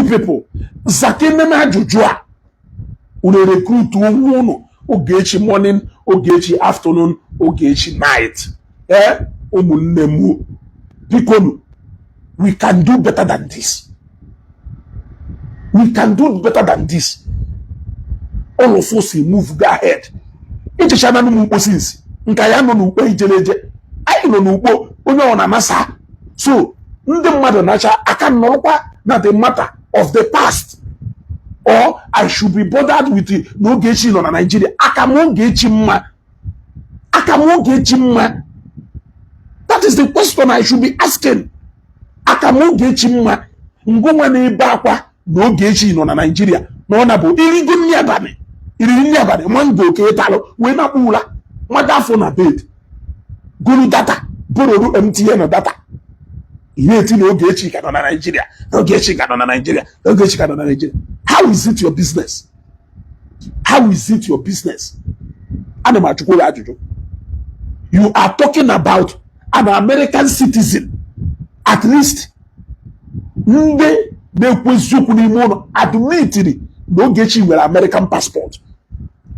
[SPEAKER 1] people. Zakinema Jujua. Une recruit to Ogechi morning, Ogechi afternoon, Ogechi night. Eh? We can do better than this. We can do better than this. All of us will move, go ahead. It's a no mupo since. Nkaya no nupo ijeleje. I no nupo onye ona masa. So, ndị mmadụ nacha aka nnọrọkwa na the matter of the past. Or I should be bothered with the no Ogechi nọ na Nigeria. Aka mo Ogechi mma. That is the question I should be asking. Aka mo Ogechi mma. Ngwa na ebe akwa na Ogechi nọ na Nigeria. Na ọ na bụ irigo nni abani. Mango ke talo we na kpula. Mada phone na bed. Guru data. Borrow MTN data. Ihe na Ogechi ka nọ na Nigeria. Ogechi ka nọ na Nigeria. How is it your business? Ana m achụkwuru ajụjụ. You are talking about an American citizen. At least ndị na-ekwezi okwu n'ime ụlọ admitted na Ogechi nwere American passport.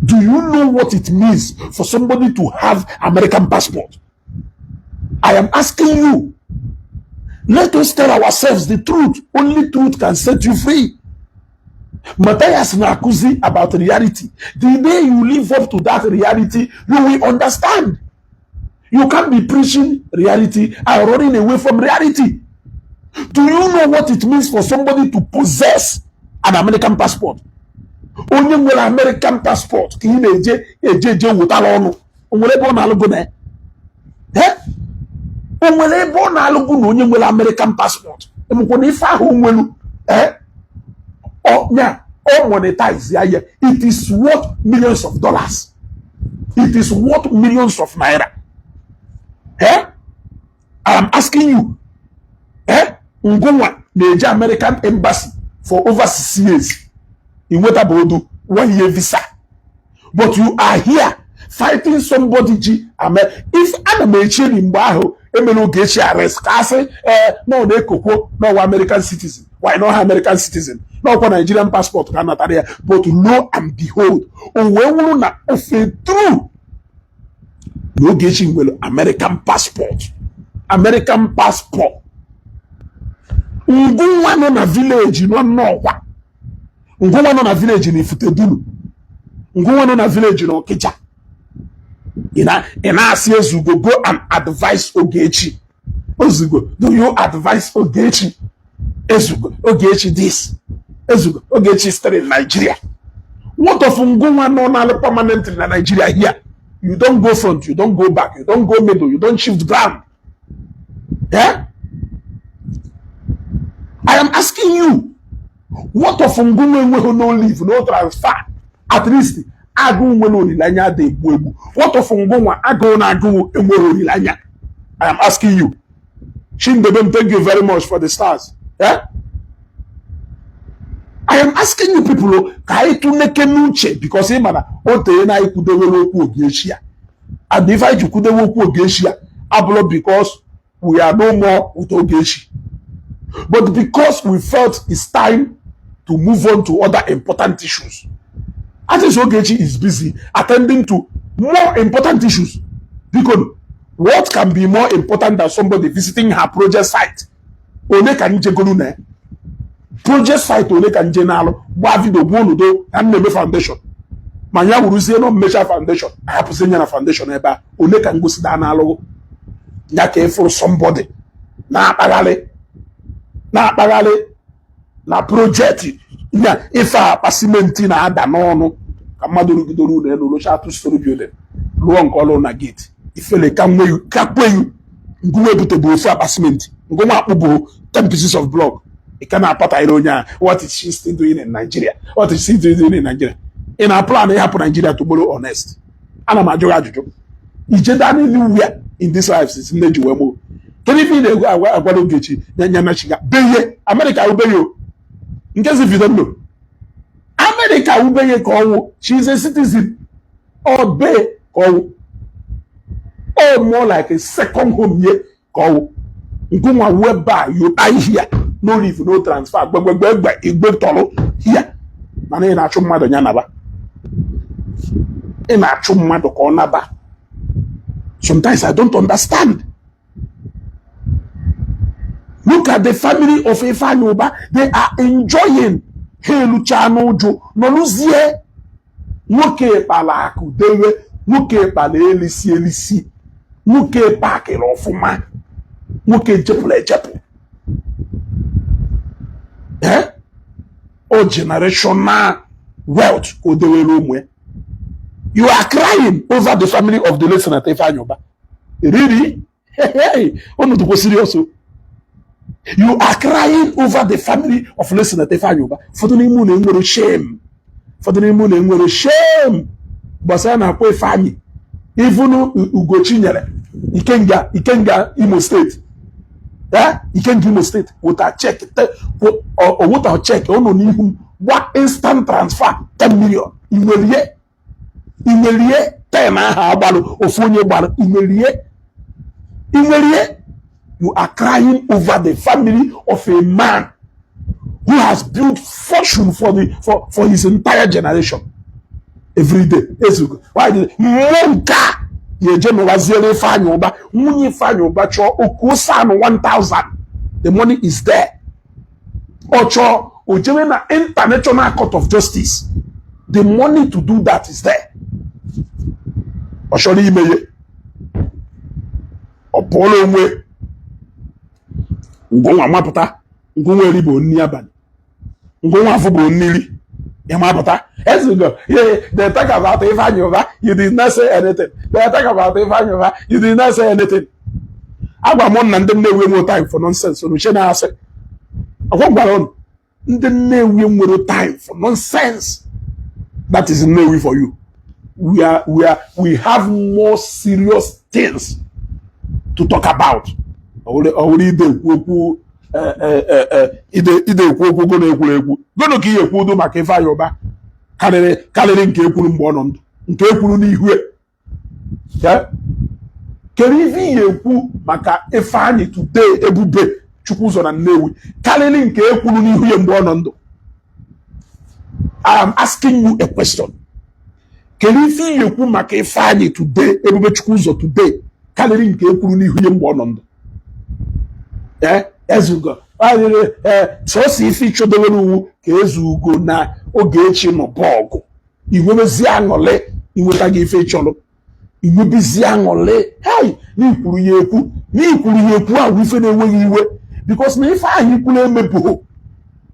[SPEAKER 1] Do you know what it means for somebody to have American passport? I am asking you. Let us tell ourselves the truth. Only truth can set you free. Matthias Nakuzi about reality. The day you live up to that reality, you will understand. You can't be preaching reality and running away from reality. Do you know what it means for somebody to possess an American passport? Onye nwere American passport ka ị na-eje wụtara ọnụ. Onwere ebe ọ na-alụgo na onwere ebe ọ na-alụgo na onye nwere American passport. Emekwa na ife ahụ nwelu or monetize ya. It is worth millions of dollars. It is worth millions of naira. I am asking you. Ngwa na-eje American embassy for over 6 years. In Wetabodo 1 year visa. But you are here fighting somebody if Anamechi mgbe ahụ emere Ogechi arrest ka asị no na-ekokwo no American citizen. Why not American citizen? No Nigerian passport ka natara ya. But lo and behold, o wee wuru na ofe true na Ogechi nwere American passport. Ngwa nọ na village nọ n'ọkwa. Ngwa nọ na village na Ifutedulu. Ngwa nọ na village na Okija. Ina asị Ezugo go and advise Ogechi. Ezugo, do you advise Ogechi? Ezugo, Ogechi this. Ezugo, Ogechi stay in Nigeria. What of Ngwa nọ na permanently na Nigeria here? You don't go front, you don't go back, you don't go middle, you don't shift ground. Yeah? I am asking you, what of Ngumwe no leave, no transfer? At least, Agu no Lilanya de Buebu. What of Ngumwa Ago Nagu Lilanya? I am asking you. Shindebem, thank you very much for the stars. Yeah? I am asking you people, because Imana, Otena Ikudewo Ogechi. And if I Kudewo Ogechi, Ablo because we are no more with Ogechi. But because we felt it's time to move on to other important issues. As Ogechi is busy attending to more important issues. Because what can be more important than somebody visiting her project site? Project site ole ka nje nalo gba video gbo do and neme foundation manya wuruzie no measure foundation ahapuse nya na foundation ebe a ole ka ngosi da nalo nya ka for somebody na akpagali na project nya ifa apartment na ada n'onu ka mmadụ rugidoro na elu lo cha two story building ruo nke ọlụ na gate ifele ka nwe ka kweyu nguwe butebo ofu apartment ngoma akpụbo 10 pieces of block. It cannot put Ironia. What is she still doing in Nigeria? What is she doing in Nigeria? In our plan, they happen Nigeria to borrow honest. And I'm a jojo. Is Jedani anywhere in this life since Nejuemo? Can you feel the Ogechi Njaka? Beye, America will pay you. In case if you don't know, America will pay you. She's a citizen. Or bay or more like a second home here. Call Nguma whereby you are here. No leave, no transfer. Igbo tolo here. Mana ina achụ mmadụ nya naba. Ina achụ mmadụ ka ọ naba. Sometimes I don't understand. Look at the family of Ifeanyi Uba. They are enjoying. Hey, Luciano Jo. No luzie. Nwoke pala akụ dewe. Nwoke pala elisi. Nwoke pakịrị ọfụma. Nwoke jepụla ejepụ. Eh? Or generational wealth. You are crying over the family of the late Senator Ifeanyi Uba. Really? Hey, oh no, to go serious. You are crying over the family of late Senator Ifeanyi Uba. For the name of shame. For the name of shame. But I na po Ifeanyi. Even Ugochi Ikenga Imo State. Yeah, you can give me state with a check or without check. Oh no, one instant transfer 10 million. In the year, 10 you are crying over the family of a man who has built fortune for his entire generation. Every day. Why did Monka? The money is there. Ocho Ojemena International Court of Justice. The money to do that is there. Oshori imeye. Opolo mwe. Ngonwa maputa. Ngonwa ribo ni abani. Ngonwa fubo nili. Yamabata. As you go, yeah, they talk about Ifeanyi Uba, you did not say anything. They talk about Ifeanyi Uba, you did not say anything. Agwamon and them we more time for nonsense. So we should not say. Agwamon, then we more time for nonsense. That is no way for you. We have more serious things to talk about. Already ide ekwu go na-egwu gono ka ihe ekwu do maka Ifeanyi Uba karịrị nke ekwuru mgbe ọ nọ ndụ nke ekwuru n'ihu kere ife ihe ekwu maka Ifeanyi today Ebube Chukwuzọ na Nnewi karịrị nke ekwuru n'ihu ya mgbe ọ nọ ndụ. I am asking you a question. Kere ife ihe ekwu maka Ifeanyi today Ebube Chukwuzọ today karịrị nke ekwuru n'ihu ya mgbe ọ nọ ndụ. Ezugo so si ife chodowere uwu ka ezugo na Ogechi no bọọgụ iwebezi aṅụle inweta gị ife chọrọ iwebezi aṅụle hey n'ikwuru ya ekwu ahụ ife na-enweghị iwe because na ife ahụ ikwuru emepụghị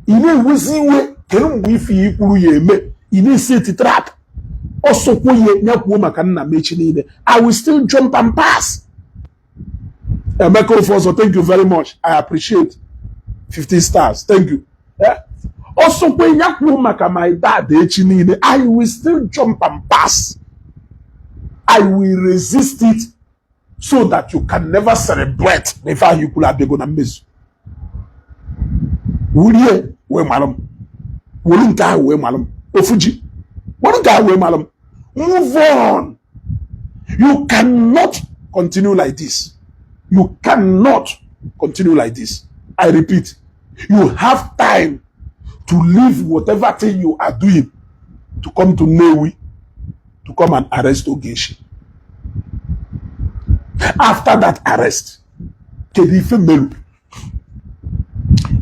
[SPEAKER 1] ị na-ewezi iwe kedu mgbe ife ikwuru ya eme ị na-esi eti trap Also, I will still jump and pass. Emeka also, thank you very much. I appreciate 50 stars. Thank you. Yeah. Also, when my dad, I will still jump and pass. I will resist it so that you can never celebrate before you could have been gonna miss. Will you wear madam? Wouldn't I wear madam? Ofuji. Wouldn't I wear madam? Move on. You cannot continue like this. You cannot continue like this. I repeat, you have time to leave whatever thing you are doing to come to Newi to come and arrest Ogechi. After that arrest, Kedife Melu.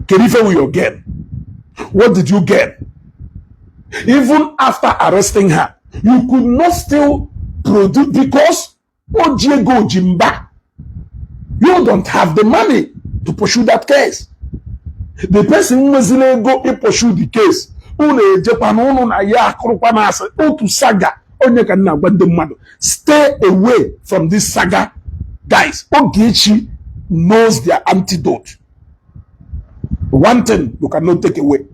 [SPEAKER 1] Kedife will gain. What did you gain? Even after arresting her, you could not still produce because Ojiego Jimba, you don't have the money to pursue that case. The person who was go to pursue the case, stay away from this saga, guys. Ogechi knows their antidote. One thing you cannot take away.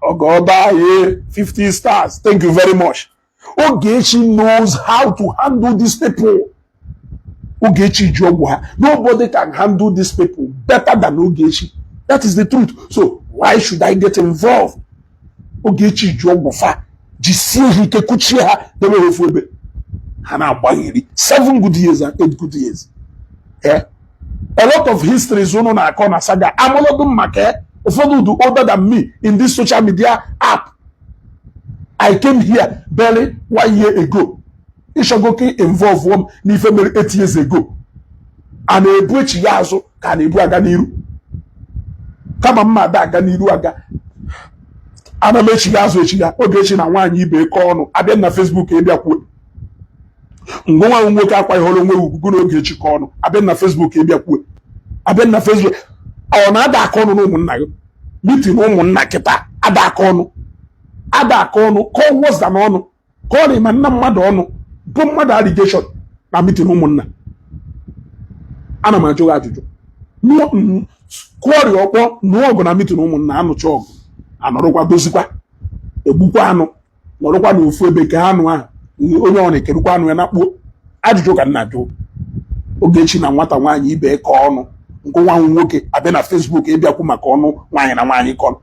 [SPEAKER 1] Ogoba, 50 stars. Thank you very much. Ogechi knows how to handle these people. Ogechi Jogwa. Nobody can handle these people better than Ogechi. That is the truth. So why should I get involved? Ogechi Jogwa. Jisi Hikekuchiha. They were for Hana Bayiri. 7 good years and 8 good years. Yeah. A lot of history is on a corner saga. I'm all of them make. Do older than me in this social media app. I came here barely 1 year ago. Ishogoki involved one ni family 8 years ago. And a breach yazo can ebu aganiru. Kama mada aganiru aga. Ana mechi yazo echiga. Ogechi na wanyi ibe kono. Abia na Facebook ebia kwe. Ngwa nwoke akwa iholo nwe ugugu na Ogechi kono. Abia na Facebook ebia kwe. Abia na Facebook. Ọ na-ada aka ọnụ n'ụmụnna gị mitin ụmụnna kịta ada aka ọnụ ka ọ wọza n'ọnụ ka ọ na-eme nna mmadụ ọnụ bụ mmadụ allegation na mitin ụmụnna. Ana m ajụ ajụjụ kwọrị ọkpọ nụọ ọgụ na mitin ụmụnna anụcha ọgụ anọrọkwa dozikwa egbukwa anụ nọrọkwa n'ofu ebe ka anụ ahụ onye ọ na-ekerukwa anụ ya na kpuo. Ajụjụ ka nna jụ Ogechi na nwata nwaanyị ibe ka ọnụ nwa nwoke abịa na Facebook ịbịakwu maka ọnụ nwaanyị na nwaanyị kọrọ.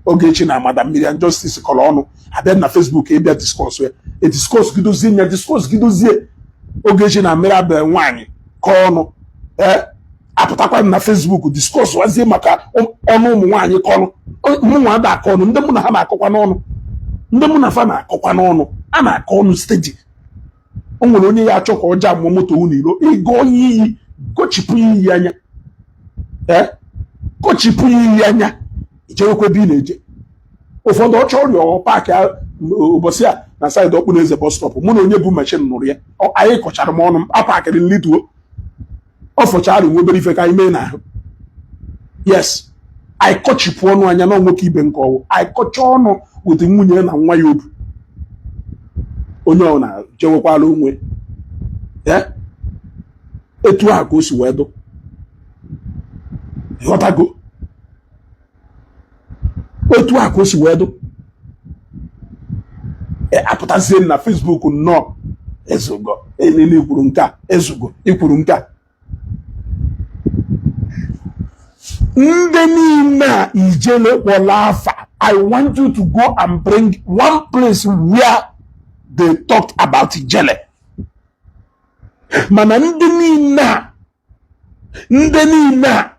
[SPEAKER 1] Ogechi na Madam Miriam Justice kọrọ ọnụ abịa na Facebook ịbịa discuss ya discuss gidozie nya discuss gidozie Ogechi na mmiri abịa nwaanyị kọrọ ọnụ apụtakwa na Facebook discuss wazie maka ọnụ ụmụ nwaanyị kọrọ ụmụ ada akọ ọnụ ndị mụ na ha na-akọkwa n'ọnụ ndị mụ na fa na-akọkwa n'ọnụ a na-akọ ọnụ steady. O nwere onye ya achọ ka ọ jaa mmụọ moto unu iro ịga onye iyi gochipụ iyi anya kochipụ iyi anya ijewekwe ebe ị na-eje. Ụfọdụ ọ chọrọ ọrụ paakị ụbọchị a na saịdị ọkpụ na eze bọs stọpụ mụ na onye bụ machin nụrụ ya anyị kọchara m ọnụ apakịrị nlituo ọ fọchara nwe obere ife ka anyị mee n'ahụ. Yes, anyị kọchipụ ọnụ anya na nwoke ibe nke ọwụ anyị kọcha ọnụ wete nwunye na nwa ya obu onye ọ na-jewekwala onwe etu a ka o si wee dụ. Ịghọtago otu a ka o si wee dụ apụtazie na Facebook nnọọ ezugo elele ikwuru nke a ezugo ikwuru nke a. Ndị niile a ijele kpọla afa. I want you to go and bring one place where they talked about ijele. Mana ndị niile a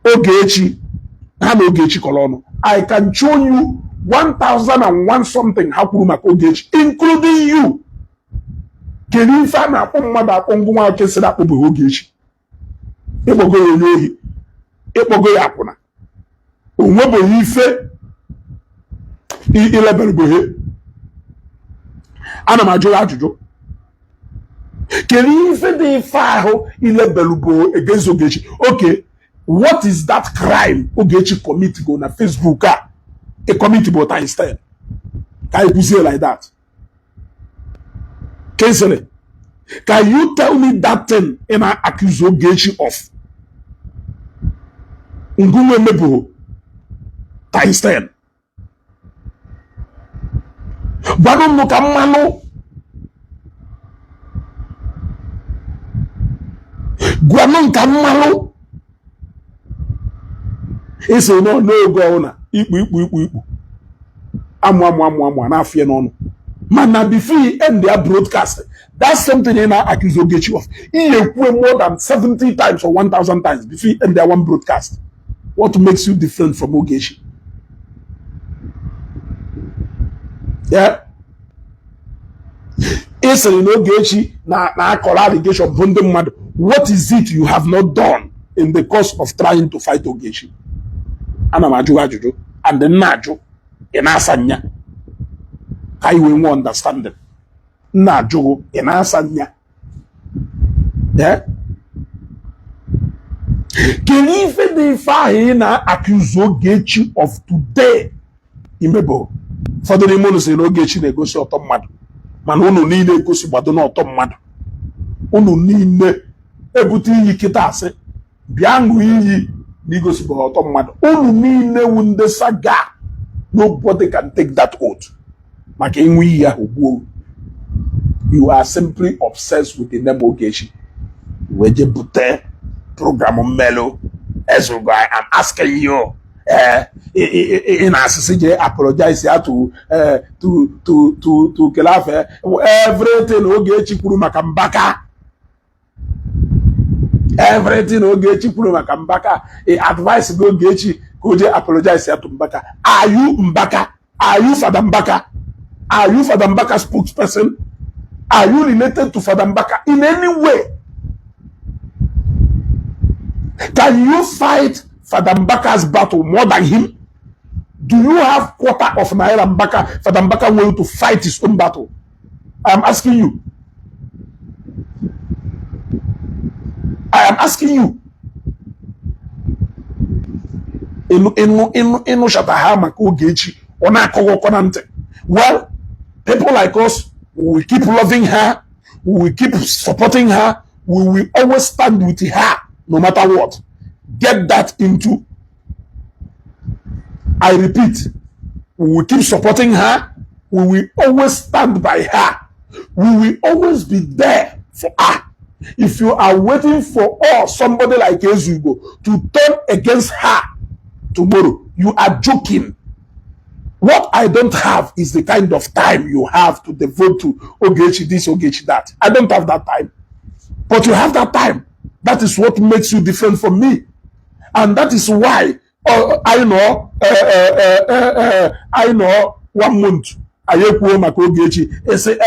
[SPEAKER 1] Ogechi ha na Ogechi kọrọ ọnụ. I can show you 1001 something ha kwuru maka Ogechi including you. Kedu ife a na-akpọ mmadụ akpọ ngwa nwoke siri akpọbeghị Ogechi? Ịkpọgo ya onye ohi, ịkpọgo ya akwụna, o nwebeghị ife ilebelụbeghị. Ana m ajụ ya ajụjụ kedu ife dị ife ahụ ilebelụbeghị against Ogechi? Okay, what is that crime Ogechi commit go na Facebook a commit but instead? Can you say like that? Kensele, can you tell me that thing in an accuse Ogechi of? Nguwe mebu times 10. Bano mukamano. Guanon kamano. He say no go na. Ipu. Amu na afie no. Man, before he end their broadcast, that's something in our accuse Ogechi of. He more than 70 times or 1,000 times before he end their one broadcast. What makes you different from Ogechi? Yeah. It's an Ogechi na allegation bonding mad. What is it you have not done in the course of trying to fight Ogechi? Anamaju and the Najo in Asanya. I will understand them. Najo in Asanya. Yeah. Can even define accuse Ogechi of today? Imebo. For the name of Ogechi negotiate automad. Man, unu ni negosi bado na automad. Unu ni ne ebuti yikita se. Biangu yi negosi bado automad. Unu ni ne wunde saga. Nobody can take that oath. You are simply obsessed with the name Ogechi. Weje bute program Melo. Guy, I'm asking you. In CJ apologize here to Kelafe. Everything Ogechi kuru makambaka. Everything Ogechi kuru makambaka. Advice go Ogechi koje apologize here to Mbaka. Are you Mbaka? Are you Father Mbaka? Are you Father Mbaka's spokesperson? Are you related to Father Mbaka in any way? Can you fight Father Mbaka's battle more than him? Do you have quarter of Naira Mbaka? Father Mbaka willing to fight his own battle? I am asking you. I am asking you. Inu shatahama Ogechi ona kogo konante. Well, people like us, we will keep loving her, we will keep supporting her, we will always stand with her no matter what. Get that into. I repeat, we will keep supporting her, we will always stand by her, we will always be there for her. If you are waiting for somebody like Ezugo to turn against her tomorrow, you are joking. What I don't have is the kind of time you have to devote to Ogechi this, Ogechi that. I don't have that time. But you have that time. That is what makes you different from me. And that is why I know 1 month. They say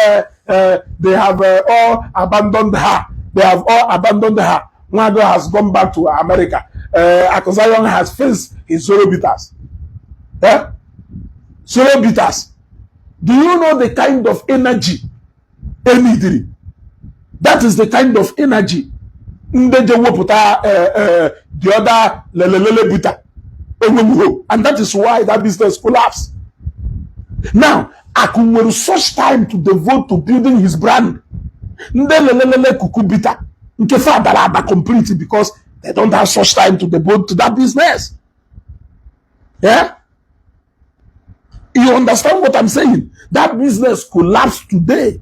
[SPEAKER 1] they have all abandoned her. They have all abandoned her. Nwago has gone back to America. Akosarion has faced his sorrow bitters. Yeah? Sorrow bitters. Do you know the kind of energy? That is the kind of energy. The other lelelele bitter. And that is why that business collapsed. Now, Akunweru such time to devote to building his brand. Ndelelele kukubita. Nkefa daraba completely because they don't have such time to devote to that business. Yeah? You understand what I'm saying? That business collapsed today.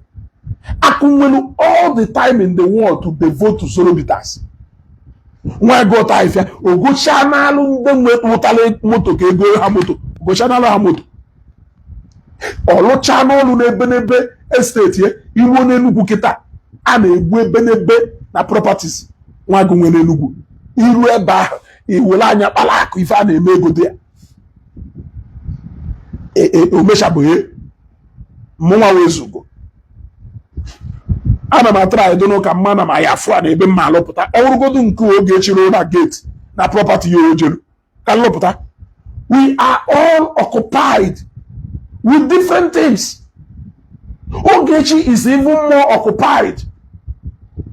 [SPEAKER 1] Akunweru all the time in the world to devote to sorobitas. Why go Taifia? Ogechi analu nde mutale moto ke ego ha moto. Ogechi analu ha moto. Olo channel n'ebe estate ye iwo n'Enugu kita a na-egbu ebe na properties nwa go nwe n'Enugu. Iru ebe ahụ iwele anya kpala akụ ife a na-eme ego dị ya. Omeshaboye mụnwa wezugo. Ana m atara edono ka mma na ma ya afọ na ebe mma alọpụta ọrụgodu nke Ogechi ro na gate na property ya ojelu ka lọpụta. We are all occupied with different things. Ogechi is even more occupied.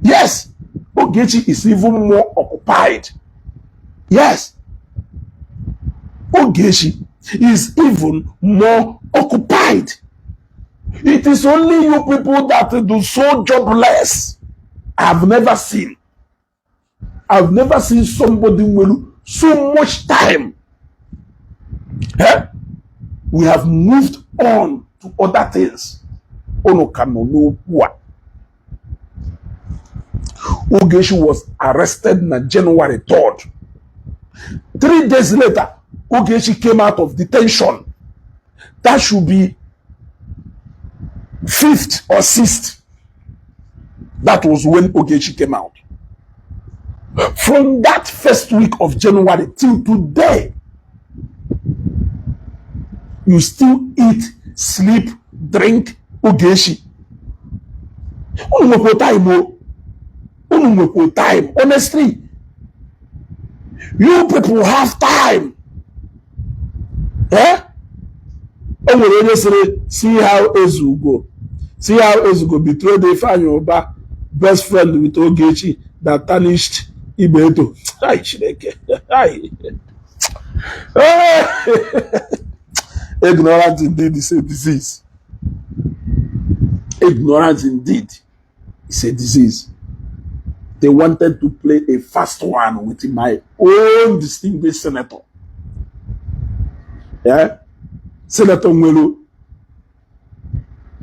[SPEAKER 1] Yes, Ogechi is even more occupied. Yes, Ogechi is even more occupied. It is only you people that do so jobless. I've never seen somebody with so much time. Eh? We have moved on to other things. Ogechi was arrested on January 3rd. 3 days later, Ogechi came out of detention. That should be 5th or 6th. That was when Ogechi came out. From that first week of January till today, you still eat, sleep, drink Ogechi. Time. Honestly, you people have time. Eh? See how Ezugo betrayed Ifeanyi best friend with Ogechi that tarnished Ibeto. Ignorance indeed is a disease. Ignorance indeed is a disease. They wanted to play a fast one with my own distinguished senator. Yeah? Senator Nwelu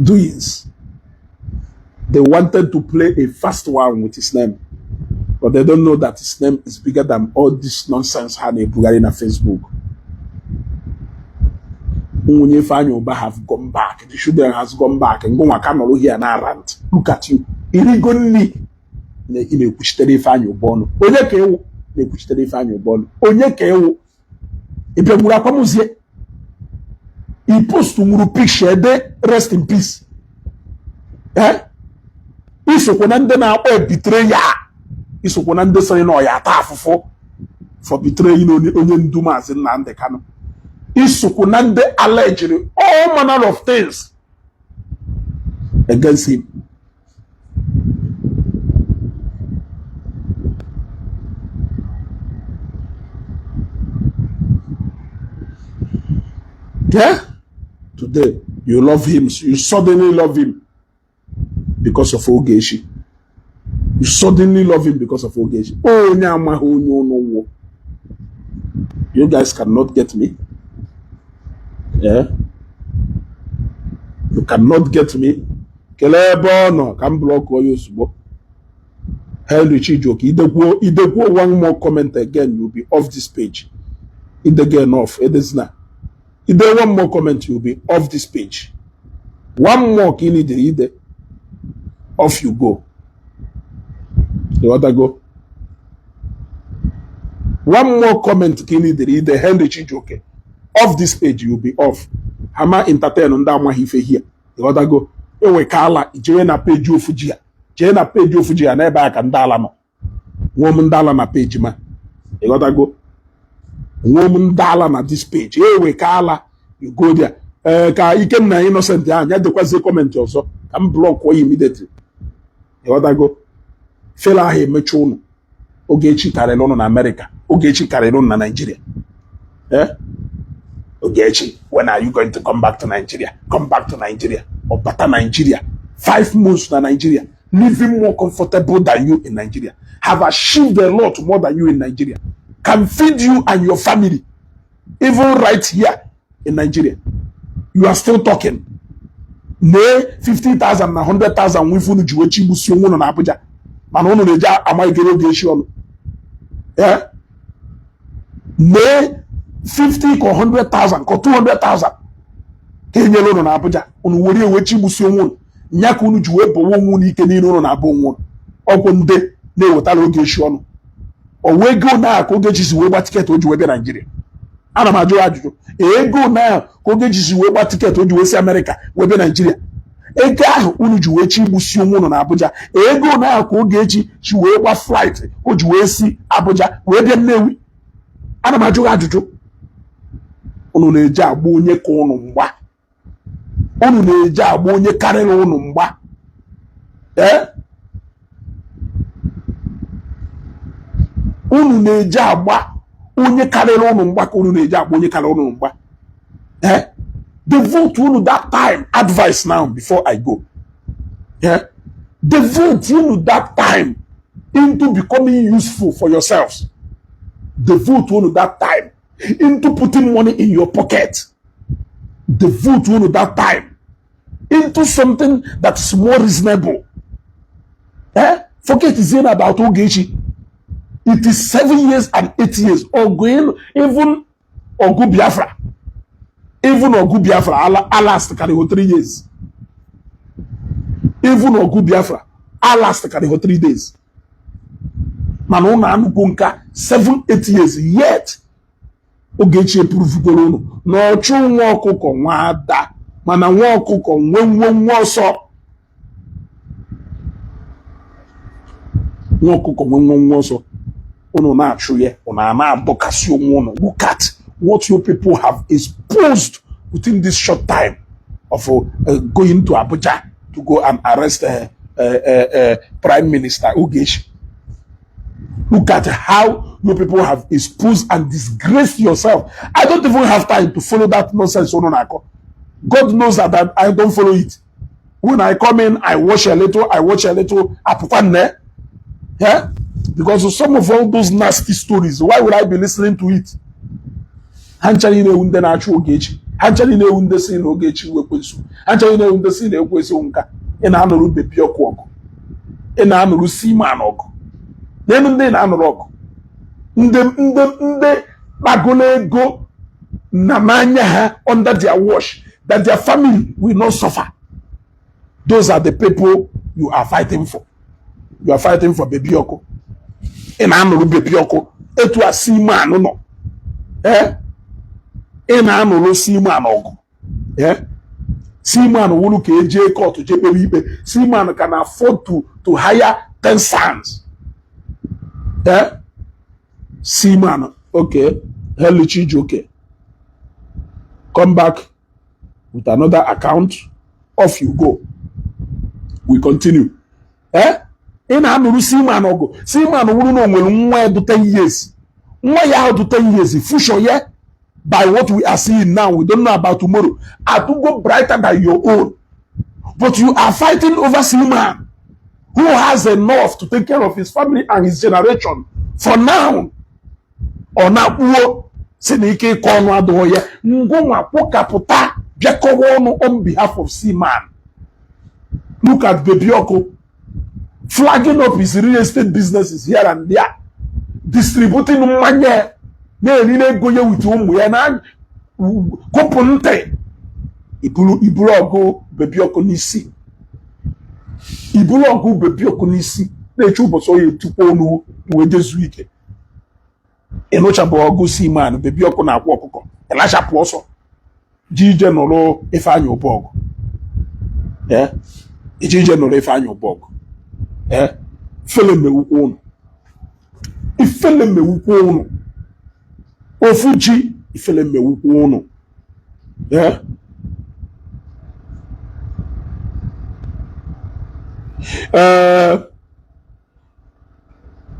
[SPEAKER 1] doings. They wanted to play a fast one with his name. But they don't know that his name is bigger than all this nonsense Hane Bugari na Facebook. Ifeanyi have gone back. The children has gone back. And go and here and rant. Look at you. Illegally. Ine-ekwuchitere Ifeanyi ọnụ. Onye ka ewu na-ekwuchitere Ifeanyi ọnụ. Onye ka ewu ịbịagburu akwamuzie. I post nwuru picture de rest in peace. Eh? Isokwa na ndị na-akpọ betray ya. Isokwa na ndị sịrị na ọ ya ata afụfụ for betraying onye ndu Maazị Nnamdi Kanu. Isokwa na ndị alleged all manner of things against him. Yeah? Today, you love him. You suddenly love him because of Ogechi. You suddenly love him because of Ogechi. Oh, you guys cannot get me. Yeah? You cannot get me. Kelebono can block all you subo. Henry Chijoki. Idekwo one more comment again, you'll be off this page. Idegen off. It is not. If there one more comment, you'll be off this page. One more kini de off you go. You want to go? One more comment kini de Henry Chijoke. Off this page, you'll be off. Hama entertain on that one here. You want to go? Ewe kala ijere na page of Fujia. Jere na page of Fujia na ebe aka ndala no. Woman dala na page ma. You want to go? Woman dollar na this page. Ewe kala, you go there. Ka ikem na innocent ya nya dekwa say comment also. Can block you immediately. You want to go? Fela he mechu unu. Ogechi karelo no na America. Ogechi karelo na Nigeria. Eh? Ogechi, when are you going to come back to Nigeria? Come back to Nigeria. Or better Nigeria. 5 months na Nigeria. Living more comfortable than you in Nigeria. Have achieved a lot more than you in Nigeria. Can feed you and your family. Even right here in Nigeria. You are still talking. Ne 50,000 na 100,000 wifunu juwechi busi onwono na Abuja. Man ono neja amaigero Ogechi onu. Yeah? Ne 50 ko 100,000 ko 200,000. Kenye lono na Abuja. Onu wori ewechi busi onwono. Nyaka unu juwe bo onwono ike ni ono na abo onwono. Okwo nde na ewetala Ogechi onu. Owego na ka Ogechi si we gba ticket o juwe be Nigeria. Ana m ajụ ajụjụ. Ego na ka Ogechi si we gba ticket o juwe si America we be Nigeria. Ego ahụ unu juwe chi gbusi onwono na Abuja. Ego na ka Ogechi si we gba flight o juwe si Abuja we be Nnewi. Ana m ajụ ajụjụ. Unu na-eje agba onye ka unu mgba. Unu na-eje agba onye karịrị unu mgba. Eh? Unu na-eje agba onye karịrị unu mgba ka unu na-eje agba onye karịrị unu mgba. Eh? Devote you that time. Advice now before I go. Yeah. Devote you that time into becoming useful for yourselves. Devote you that time into putting money in your pocket. Devote you that time into something that's more reasonable. Forget saying about Ogechi. It is 7 years and 8 years. Or going even Ogu Biafra. Even Ogu Biafra, last 3 years. Even Ogu Biafra, last 3 days. Manona Anukunka, 7-8 years. Yet, Ogechi Epurufukolono. No true walk on wada. Mana walk on when so. Walk on when so. Look at what your people have exposed within this short time of going to Abuja to go and arrest Prime Minister Ogechi. Look at how your people have exposed and disgraced yourself. I don't even have time to follow that nonsense. God knows that I don't follow it. When I come in, I watch a little. Yeah? Because some of all those nasty stories, why would I be listening to it? Hanchani ne unde na achu Ogechi. Hanchani ne unde si na Ogechi wekwesu. Hanchani ne unde si na ekwesu nka. Ina anuru bebi oku oku. Ina anuru seaman oku. Nenu nde na anuru oku. Nde bagone go na manya ha under their wash. That their family will not suffer. Those are the people you are fighting for. You are fighting for baby oku. Ina anuru bebi oku. Etu a seaman no. Ina anuru seaman oku. Seaman wulu ke eje court je belibe. Seaman can afford to hire 10 sons. Seaman, okay. Ogechi Okeke. Come back with another account. Off you go. We continue. Ina anuru seaman ogo. Seaman wulu no nwere nwa do 10 years. Nwa ya do 10 years. Future ye. By what we are seeing now, we don't know about tomorrow. I to go brighter than your own. But you are fighting over Seaman who has enough to take care of his family and his generation. For now, or now, Senike Konwa Doye, Ngoma Pokaputa, Jacobono on behalf of Seaman. Look at Bebioko flagging up his real estate businesses here and there, distributing money. Ne goye with we na kopunte ibulogo Bebioko nisi ibulogo Bebioko nisi na chubo so ye tupo nu we jesu ike eno chabo ogo Seaman Bebioko na akwa okuko elasha poso jije noro Ifeanyi Obogo jije noro Ifeanyi Obogo fele mewukwo unu ifele mewukwo unu Ofuji ifele mewukwo unu.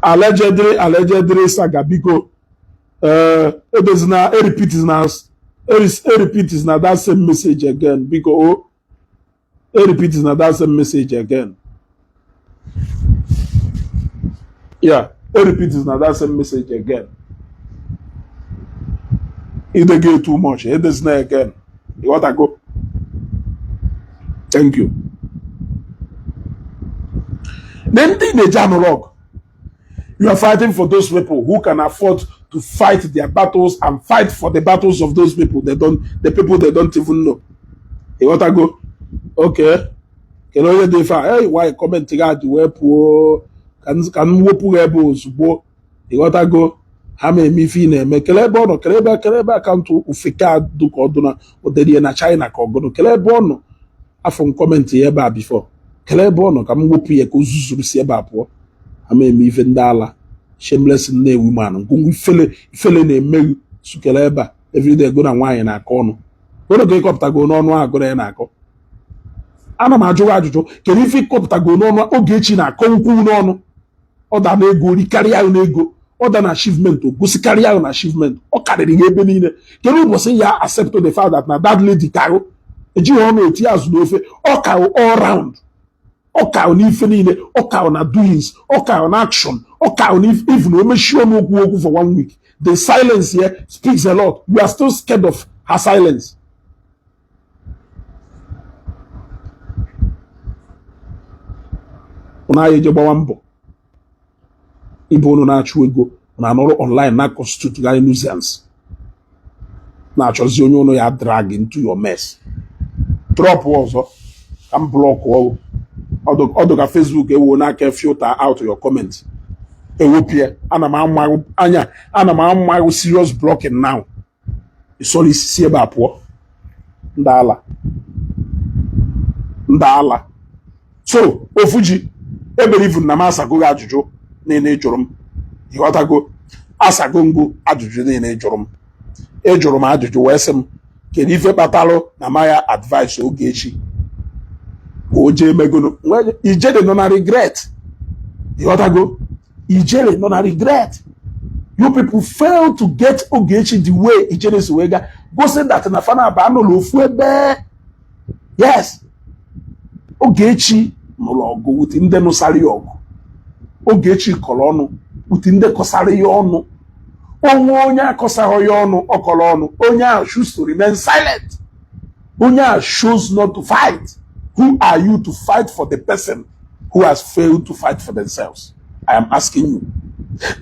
[SPEAKER 1] Allegedly Sagabiko it is now repeat is now that same message again because repeat is now that same message again. Yeah, repeat is now that same message again. If they get too much, it is not again. You want to go? Thank you. Then the Jamorog. You are fighting for those people who can afford to fight their battles and fight for the battles of those people. The people they don't even know. You want to go? Okay. Can you define? Hey, why comment to where poor can whoop rebels? You want to go? Hame mifi na-eme kelebe ọnụ kelebe akaụntụ ufika duka ọdụna odedie na China ka ọgụnụ kelebe ọnụ afọ kọmentị ebe a bifọ kelebe ọnụ ka m wepụ ya ka o zuzuru si ebe a pụọ hame eme ife ndị ala shameless na-ewu manụ ngwungwu ifele na-emeghu sukele ebe a everyday go na nwaanyị na-akọ ọnụ goro ga ịkọpụtago n'ọnụ a goro ya na-akọ ana m ajụwa ajụjụ kedu ife ịkọpụtago n'ọnụ Ogechi na-akọ nkwu n'ọnụ ọ da n'ego rikarịa n'ego other than achievement to go see career on achievement or carry the ebe niile kedu ụbọchị ya accept the fact that na that lady karụ eji ọnụ eti azụ n'ofe ọ karụ all round ọ karụ n'ife niile ọ karụ na doings ọ karụ na action ọ karụ na even o mechie ọnụ okwu for 1 week. The silence here speaks a lot. We are still scared of her silence. Una eje gbawa mbọ ibe unu na-achụ ego na anọrọ online na constitute guy nuisance na-achọzi onye unu ya drag into your mess. Drop ọzọ ka m block ọdụ ka Facebook ewu n'aka filter out your comment ewopie ana m amaghị serious blocking now isoli si ebe a pụọ ndị ala so ofuji ebelieve na m asago ajụjụ niile jụrụ m ịghọtago asago ngo ajụjụ niile jụrụ m ejụrụ m ajụjụ wee sị m kedu ife kpatalụ na maya advice Ogechi o jee megono ijede nọ na regret ịghọtago ijele nọ na regret. You people fail to get Ogechi the way ijele si wega go say that na fana ba no lo fu ebe yes Ogechi no logo with ndị nụsara ya ọgụ Ogechi kọrọ ọnụ with ndị kọsara ya ọnụ onye akọsara ya ọnụ ọkọrọ ọnụ onye a choose to remain silent onye a chose not to fight. Who are you to fight for the person who has failed to fight for themselves? I am asking you.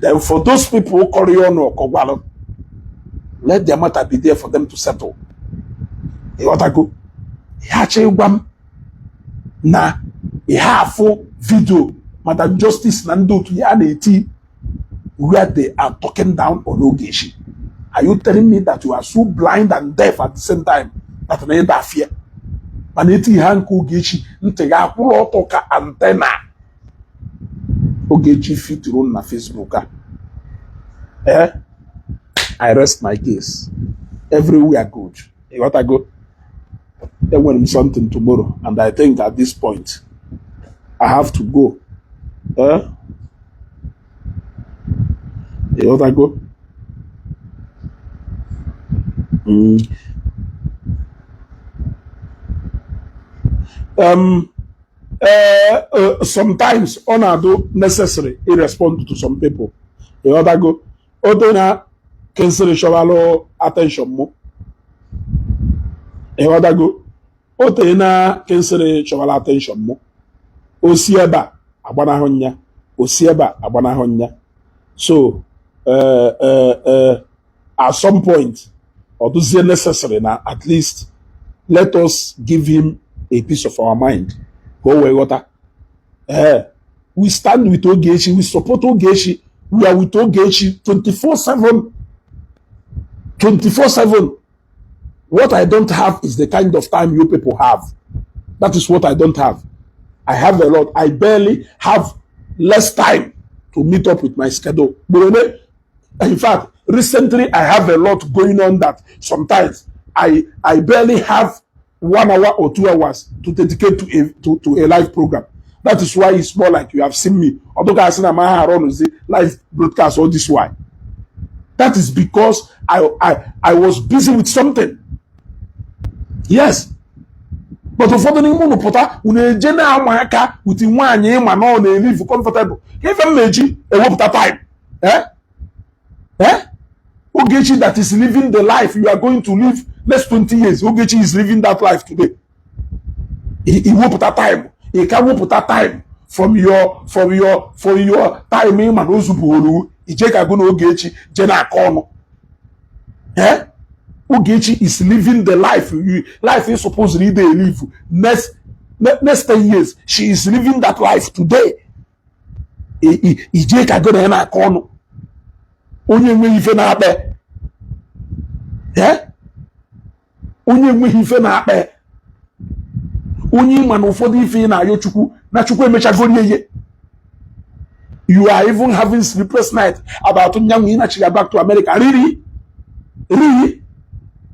[SPEAKER 1] Then for those people who carry on or kogwalo, let their matter be there for them to settle. You want to go? Na full video, Madam Justice Nando to Yaneti, where they are talking down on Ogechi. Are you telling me that you are so blind and deaf at the same time that they don't fear? Maneti Hanko Ogechi, Ntega Kurotoka antenna. Ogechi fit run na Facebook. I rest my case. Everywhere good. You want to go? Then when something tomorrow, and I think at this point, I have to go. You want to go? Sometimes onado necessary in response to some people. You other go odona cancel shawalo attention mo. You other go otena cancel shawalo attention mo. Osieba agbana honya. Osieba agbana honya. So at some point or do say necessary now at least let us give him a piece of our mind. Go away, water. We stand with Ogechi, we support Ogechi, we are with Ogechi 24/7. 24/7. What I don't have is the kind of time you people have. That is what I don't have. I have a lot. I barely have less time to meet up with my schedule. In fact, recently I have a lot going on that sometimes I barely have 1 hour or 2 hours to dedicate to a live program. That is why it's more like you have seen me. Although guys in the live broadcast all this why. That is because I was busy with something. Yes. But ụfọdụ n'ime unu pụta unu eje na-ama aka with nwaanyị ma na ọ na-elive comfortable. Ife mmeji ewepụta time. Ogechi that is living the life you are going to live next 20 years. Ogechi is living that life today. He won't put that time. He can't put that time from your time in Manozubulu. He take a good Ogechi Jena Kono. Ogechi is living the life. Life is supposedly they live. Next 10 years, she is living that life today. He take a good Jena Kono. Onye nwe ife na-akpe. Onye nwe ife na-akpe. Onye ma na ụfọdụ ife na-ayọ Chukwu na Chukwu emechagoro ihe. You are even having sleepless night about nyanwu ịnachiga back to America. Really? Really?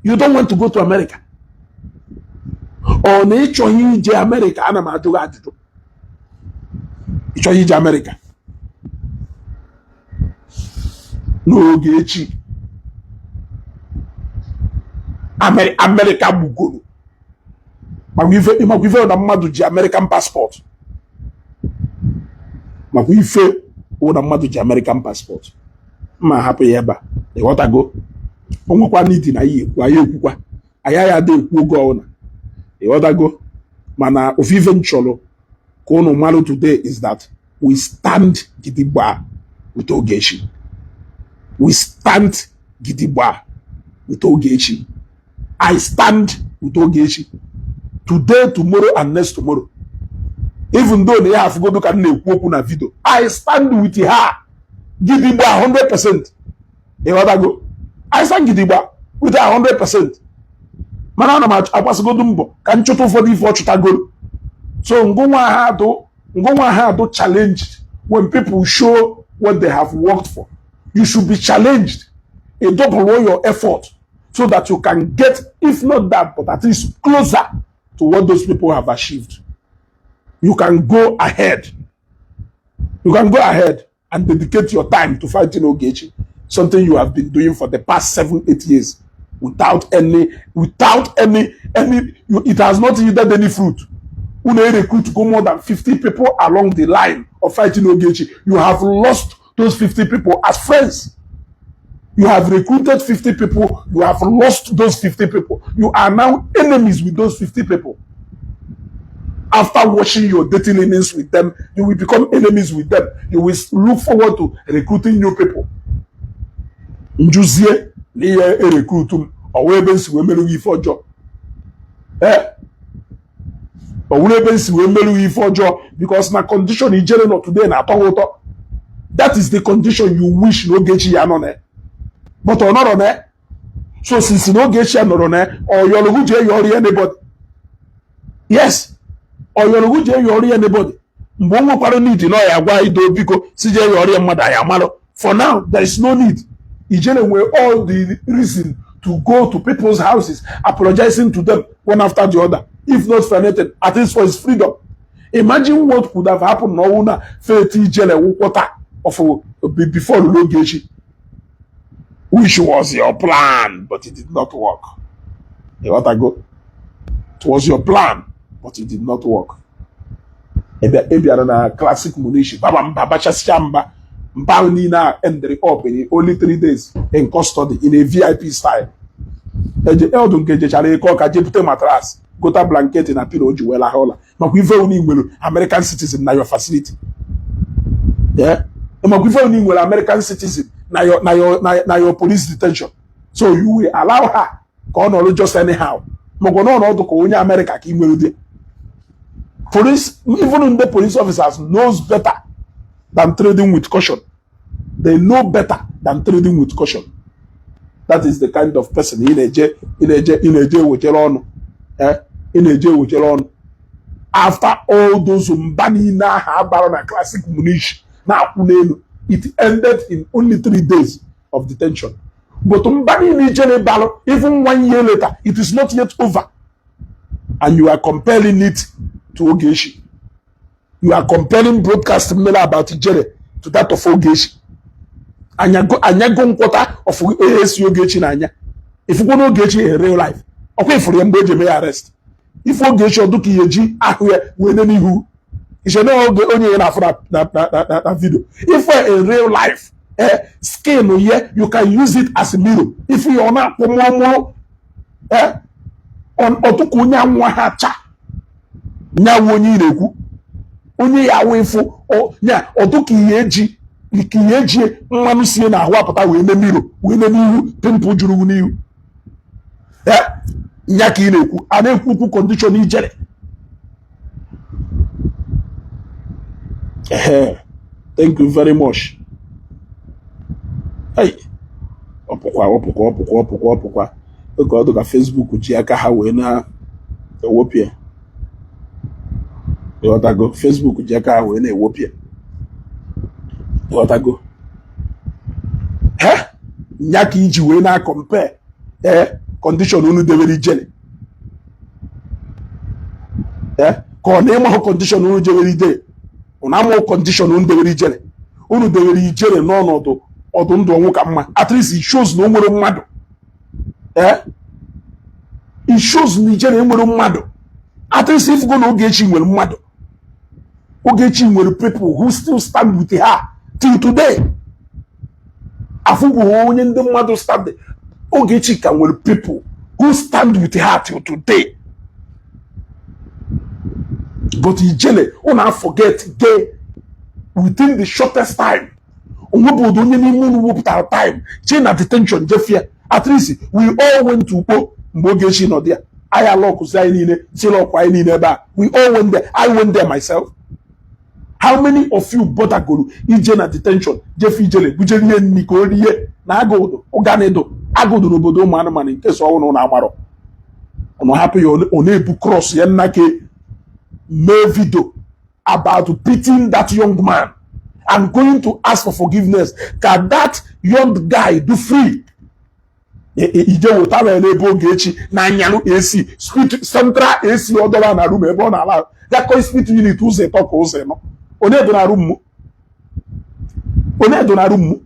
[SPEAKER 1] You don't want to go to America? Ọ na-ịchọghị ije America? Ana m ajụ ajụjụ. Ịchọghị ije America? Ogechi. America bugoro. Magwife na mmadụ ji American passport. Magwife na mmadụ ji American passport. Ma hapụ ya ebe a. Ịghọtago? Onwekwa n'idi na iyi ekwu, anyị ekwukwa. Aya ya ada ekwu oge ọbụla. Ịghọtago? Mana ofufe nchọrọ ka unu marụ today is that we stand gidigba with Ogechi. We stand gidigba with Ogechi. I stand with Ogechi. Today, tomorrow, and next tomorrow. Even though they have to go back and na video, I stand with her. Gidigba 100%. You want to go? I stand gidigba with her 100%. Manana match, I pass go dumbo. Can choto for the for chotagol. So ngoma had to challenge when people show what they have worked for. You should be challenged. A double your effort so that you can get, if not that, but at least closer to what those people have achieved. You can go ahead. You can go ahead and dedicate your time to fighting Ogechi, something you have been doing for the past 7-8 years without any, it has not yielded any fruit. When they recruit go more than 50 people along the line of fighting Ogechi, you have lost those 50 people as friends. You have recruited 50 people, you have lost those 50 people. You are now enemies with those 50 people. After washing your dirty linens with them, you will become enemies with them. You will look forward to recruiting new people. Njuzie liye recruitum owebensi we melu ifo job. Owebensi we melu ifo job because na condition ijere no today na towoto. That is the condition you wish Ogechi ya no ne. But or not on there. So since Ogechi ya no ne, or your je yori anybody. Yes. Or your je yori anybody. Mbongo kwaro need no ya gwa ido biko si je yori mmada ya malo. For now there is no need. Ijele were all the reason to go to people's houses apologizing to them one after the other. If not for anything, at least for his freedom. Imagine what could have happened no una faith Ijele water of before Ogechi. Which was your plan, but it did not work. You want to go? It was your plan, but it did not work. Ebi na classic munishi. Baba mbabacha shamba. Mbani na ended up in only 3 days in custody in a VIP style. Eje eldun keje chale ko ka jepute matras, gota blanket na pillow juwela hola. Makwife uni nwelu American citizen na your facility. Yeah? Makwife uni nwelu American citizen na your police detention. So you will allow her go on just anyhow. Mogono no to ko onye America ka nwelu de. Police, even the police officers knows better than trading with caution. They know better than trading with caution. That is the kind of person in a jail with on. After all those mbani na habara na classic munish na kunelu, it ended in only 3 days of detention. But mbani ni jene balo, even 1 year later, it is not yet over. And you are compelling it to Ogechi. You are comparing broadcast mail about Ijele to that of Ogechi. Anyago nkwota of ASU Ogechi na anya. If you go to Ogechi in real life, okay for them they may arrest. If Ogechi oduki yeji ahwe weneni hu, you should know the only enough that video. If we're in real life, skin here, you can use it as a mirror. If you are not on otukunya mwahacha, nya wonyi reku. Onye ya wefu o nya oduki yeji ikiyeji mmanu sie na ahwa pata we na miro we na nihu pimple juru nihu nya ka ineku ana-ekwu condition Ijele. Thank you very much. Hey, opukwa oge ọdụ ka Facebook ji aka ha wee na ewopia. Yotago Facebook ji aka ha wee na ewopia. Yotago nya ka iji wee na compare condition unu debere Ijele. Ka ọ na ịma condition unu debere Ijele. Una mo condition unu debere Ijele. Unu debere Ijele n'ọnọdụ ọdụ ndụ ọnwụ ka mma. At least it shows na o nwere mmadụ. It shows na ijele enwere mmadụ. At least if go na Ogechi nwere mmadụ. Ogechi nwere people who still stand with her till today. Afubu onye ndị mmadụ stand. Ogechi ka nwere people who stand with her till today. But ijele una forget gay within the shortest time. Onwebodo onye n'ime unu wepụtara time chain at detention jefia. At least we all went to Igbo mgbe Ogechi nọ there. I lock anyị niile si lock anyị niile ebe a. We all went there. I went there myself. How many of you bother goro ije na detention jefe ijele bujere ihe nni ka ori ihe na agụdo ụganido agụdo n'obodo ụmụ anụmanụ nke so ọnwụ na agbaro ọnụ hapụ ya ọ na-ebu cross ya nna ke mee video about beating that young man and going to ask for forgiveness. Can that young guy do free? Ije wotara n'ebe Ogechi na anyanụ AC central AC ọdọra na room ebe ọ na-ala ya kọ split unit ụzọ ịtọ ka ụzọ ịnọ. Onye do na room mu? Onye do na room mu?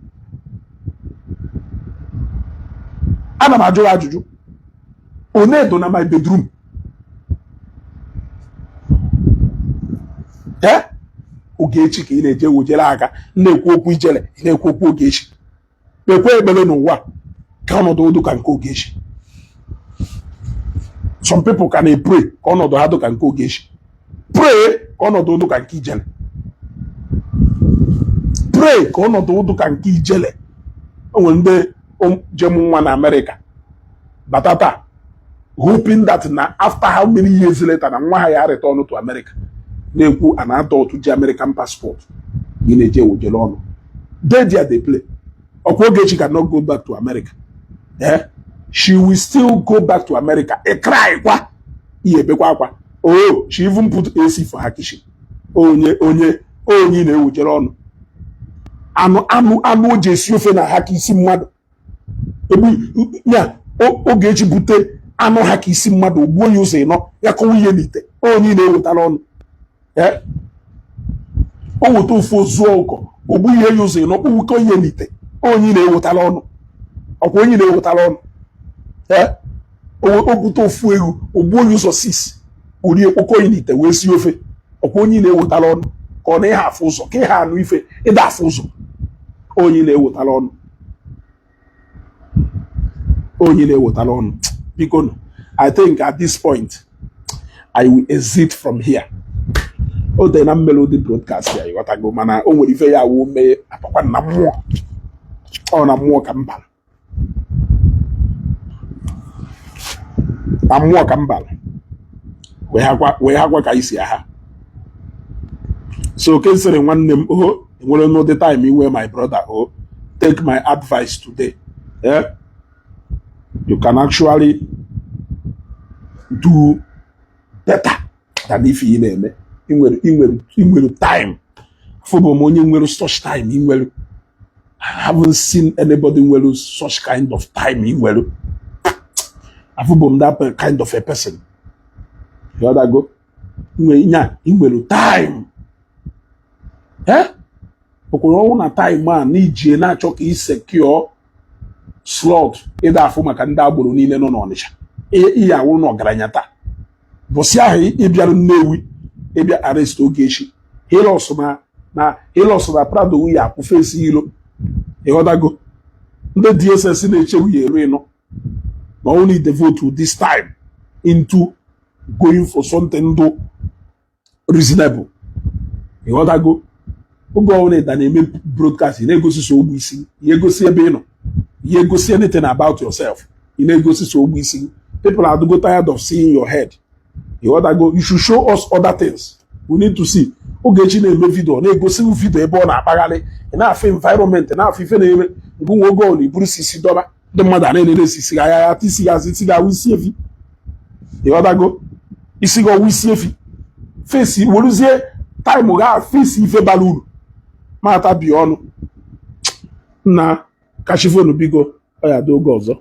[SPEAKER 1] Ana m ajụ ajụjụ. Onye do na my bedroom? Ogechi ka ị na-eje wojere aka na-ekwu okwu ijele na-ekwu okwu Ogechi. Ekwe ekpere n'ụwa ka ọnọdụ ụdụ ka nke Ogechi. Some people can pray ka ọnọdụ ha dị ka nke Ogechi. Pray ka ọnọdụ ụdụ ka nke ijele. Pray ka ọnọdụ ụdụ ka nke ijele. O nwere ndị jem nwa na America batata hoping that na after how many years later na nwa ha ya return to America. Na-ekwu an adult ji American passport. Ị na-eje wojere ọnụ. They play. Ọkwa Ogechi cannot go back to America. She will still go back to America. A cry kwa. Bekwa akwa. Oh, she even put AC for her kitchen. Onye na-ewojere ọnụ. Anụ o ji esi ofe na ha ka isi mmadụ. Ogechi bute anụ ha ka isi mmadụ ogbuo ya ụzọ ịnọ ya kọwa ihe n'ite. Onye na-ewetara ọnụ. O weta ofu ozu ọkọ ogbu ihe ya ụzọ ịnọ kpụwụkọ ihe n'ite. Onye na-ewetara ọnụ. Ọkwa onye na-ewetara ọnụ. O bute ofu ewu ogbuo ya ụzọ 6 ori ekpokọ ya n'ite wee si ofe. Ọkwa onye na-ewetara ọnụ ka ọ na ịha afụ ụzọ ka ịha anụ ife ịda afụ ụzọ. Onye na-ewetara ọnụ. Onye na-ewetara ọnụ. Biko, I think at this point I will exit from here. O dị na melody broadcast ya ịghọtago mana o nwere ife ya awụ mee apakwa na mmụọ. Ọ na mmụọ ka mbala. Na mmụọ ka mbala. Wee hakwa ka isi aha. So kensere nwanne m enwere no the time iwe my brother take my advice today. You can actually do better than if you na-eme. Inwere time. For money nwere such time inwere. I haven't seen anybody nwere such kind of time inwere. I'm that kind of a person. You other go? Inwere time. Okoro na time man n'ije na-achọ ka i secure slot ịda afụ maka ndị agboro niile nọ n'Ọnịcha. Ihe awụ na ọgaranya taa. Bọsị ahụ ịbịara Nnewi ịbịa arrest Ogechi. Ịlọsụ na Prado nwunye akwụ fesi ilo. Ịghọtago? Ndị DSS na-echewu ya eru ịnọ. Na only devote this time into going for something reasonable. Ịghọtago? Oge ọwụna ịda na-eme broadcast ị na-egosi so ogbu isi. Ihe gosi ebe ị nọ. Ihe gosi anything about yourself. Ị na-egosi so ogbu isi. People are go tired of seeing your head. You should show us other things. We need to see. Ogechi na-eme video na-egosi video ebe ọ na-akpagharị na-afụ environment na-afụ ife na-eme ngụ nwe oge ọ na-eburu sisi dọba ndị mmadụ na-elele sisi ya tisi ya isi ga wisi efi. Ịghọtago? Isi ga wisi efi. Face weruzie time ga face ife bara uru. Mata bi ọnụ. Na kachifonu bigo ọ ya dị oge ọzọ.